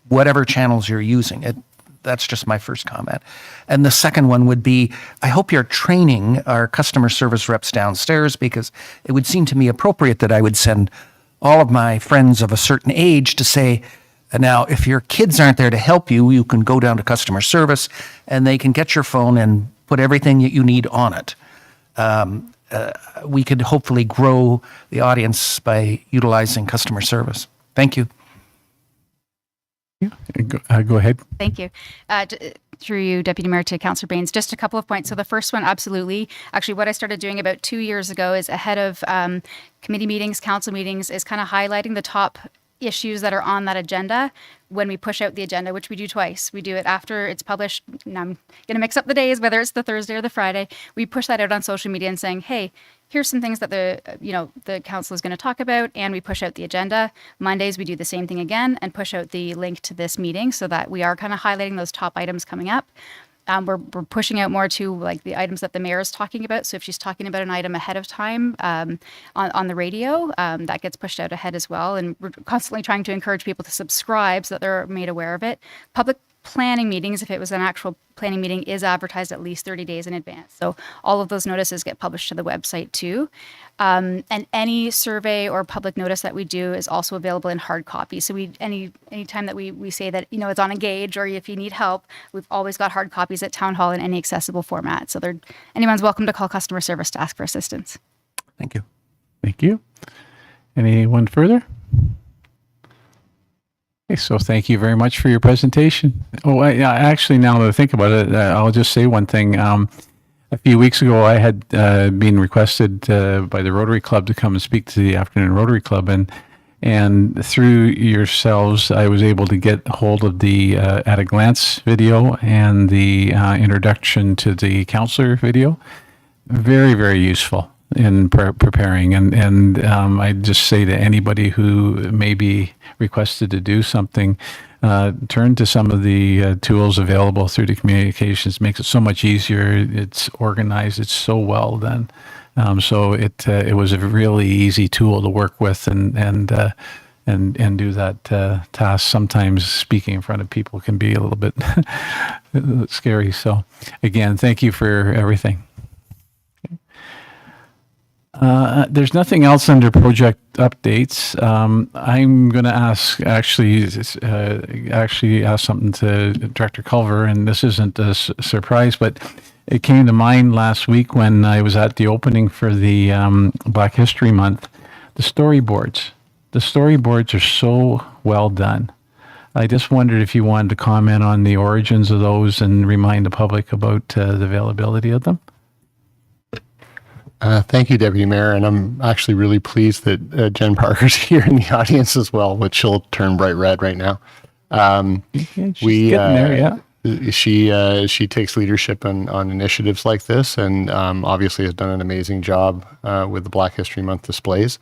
whatever channels you're using. That's just my first comment. And the second one would be, I hope you're training our customer service reps downstairs, because it would seem to me appropriate that I would send all of my friends of a certain age to say, now, if your kids aren't there to help you, you can go down to customer service and they can get your phone and put everything that you need on it. We could hopefully grow the audience by utilizing customer service. Thank you. Go ahead. Thank you. Through you, Deputy Mayor, to Councillor Baines, just a couple of points. So the first one, absolutely. Actually, what I started doing about 2 years ago is, ahead of committee meetings, council meetings, is kind of highlighting the top issues that are on that agenda when we push out the agenda, which we do twice. We do it after it's published. Now I'm going to mix up the days, whether it's the Thursday or the Friday. We push that out on social media and saying, hey, here's some things that the council is going to talk about, and we push out the agenda. Mondays, we do the same thing again and push out the link to this meeting, so that we are kind of highlighting those top items coming up. We're pushing out more to like the items that the mayor is talking about. So if she's talking about an item ahead of time on the radio, that gets pushed out ahead as well. And we're constantly trying to encourage people to subscribe so that they're made aware of it. Public planning meetings, if it was an actual planning meeting, is advertised at least 30 days in advance. So all of those notices get published to the website too. And any survey or public notice that we do is also available in hard copy. So any time that we say that, it's on Engage, or if you need help, we've always got hard copies at Town Hall in any accessible format. So anyone's welcome to call customer service to ask for assistance. Thank you. Thank you. Anyone further? Okay, so thank you very much for your presentation. Oh, actually, now that I think about it, I'll just say one thing. A few weeks ago, I had been requested by the Rotary Club to come and speak to the Afternoon Rotary Club, and through yourselves, I was able to get hold of the At a Glance video and the introduction to the counselor video. Very, very useful in preparing, and I just say to anybody who may be requested to do something, turn to some of the tools available through the communications. Makes it so much easier. It's organized. It's so well done. So it was a really easy tool to work with and do that task. Sometimes speaking in front of people can be a little bit scary. So again, thank you for everything. There's nothing else under project updates. I'm going to actually ask something to Director Culver, and this isn't a surprise, but it came to mind last week when I was at the opening for the Black History Month. The storyboards. The storyboards are so well done. I just wondered if you wanted to comment on the origins of those and remind the public about the availability of them. Thank you, Deputy Mayor, and I'm actually really pleased that Jen Parker's here in the audience as well, which she'll turn bright red right now. She's getting there, yeah. She takes leadership on initiatives like this, and obviously has done an amazing job with the Black History Month displays.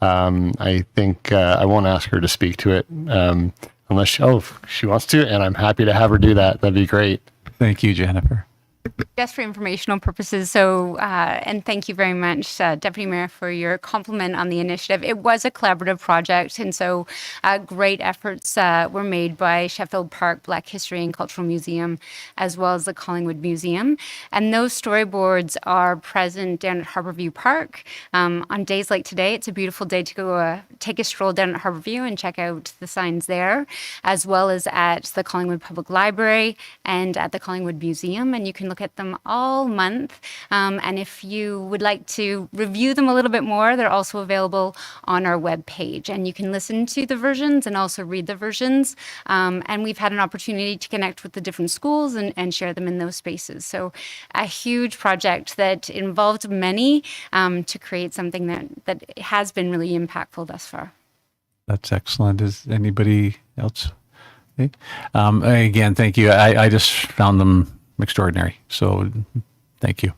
I think I won't ask her to speak to it unless she wants to, and I'm happy to have her do that. That'd be great. Thank you, Jennifer. Just for informational purposes, so, and thank you very much, Deputy Mayor, for your compliment on the initiative. It was a collaborative project, and so great efforts were made by Sheffield Park Black History and Cultural Museum, as well as the Collingwood Museum. And those storyboards are present down at Harbourview Park. On days like today, it's a beautiful day to go take a stroll down at Harbourview and check out the signs there, as well as at the Collingwood Public Library and at the Collingwood Museum. And you can look at them all month. And if you would like to review them a little bit more, they're also available on our webpage. And you can listen to the versions and also read the versions. And we've had an opportunity to connect with the different schools and share them in those spaces. So a huge project that involved many to create something that has been really impactful thus far. That's excellent. Is anybody else? Okay. Again, thank you. I just found them extraordinary. So thank you.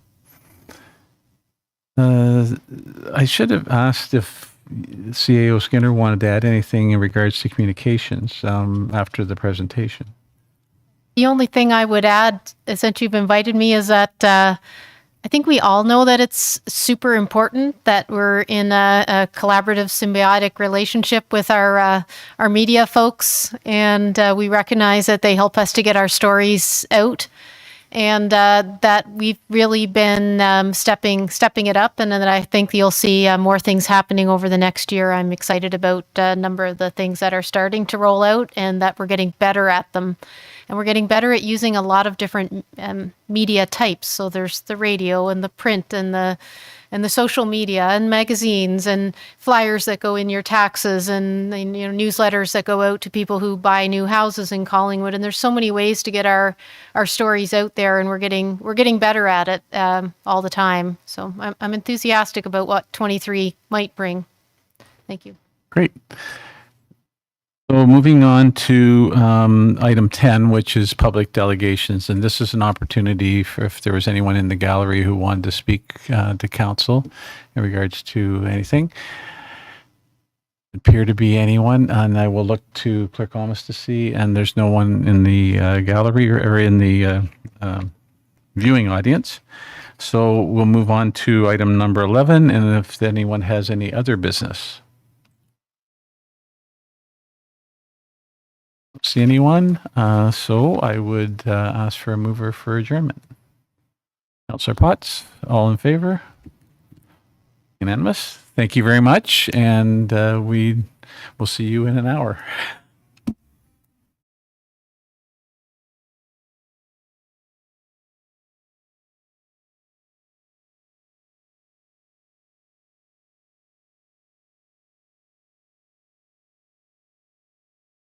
I should have asked if CAO Skinner wanted to add anything in regards to communications after the presentation. The only thing I would add, since you've invited me, is that I think we all know that it's super important that we're in a collaborative, symbiotic relationship with our media folks, and we recognize that they help us to get our stories out, and that we've really been stepping it up, and that I think you'll see more things happening over the next year. I'm excited about a number of the things that are starting to roll out, and that we're getting better at them. And we're getting better at using a lot of different media types. So there's the radio and the print and the social media and magazines and flyers that go in your taxes and newsletters that go out to people who buy new houses in Collingwood. And there's so many ways to get our stories out there, and we're getting better at it all the time. So I'm enthusiastic about what 23 might bring. Thank you. Great. So moving on to item 10, which is public delegations. And this is an opportunity for if there was anyone in the gallery who wanted to speak to council in regards to anything. Appear to be anyone, and I will look to Clerk Almas to see, and there's no one in the gallery or in the viewing audience. So we'll move on to item number 11, and if anyone has any other business. See anyone? So I would ask for a mover for adjournment. Councillor Potts, all in favor? Unanimous. Thank you very much, and we will see you in an hour.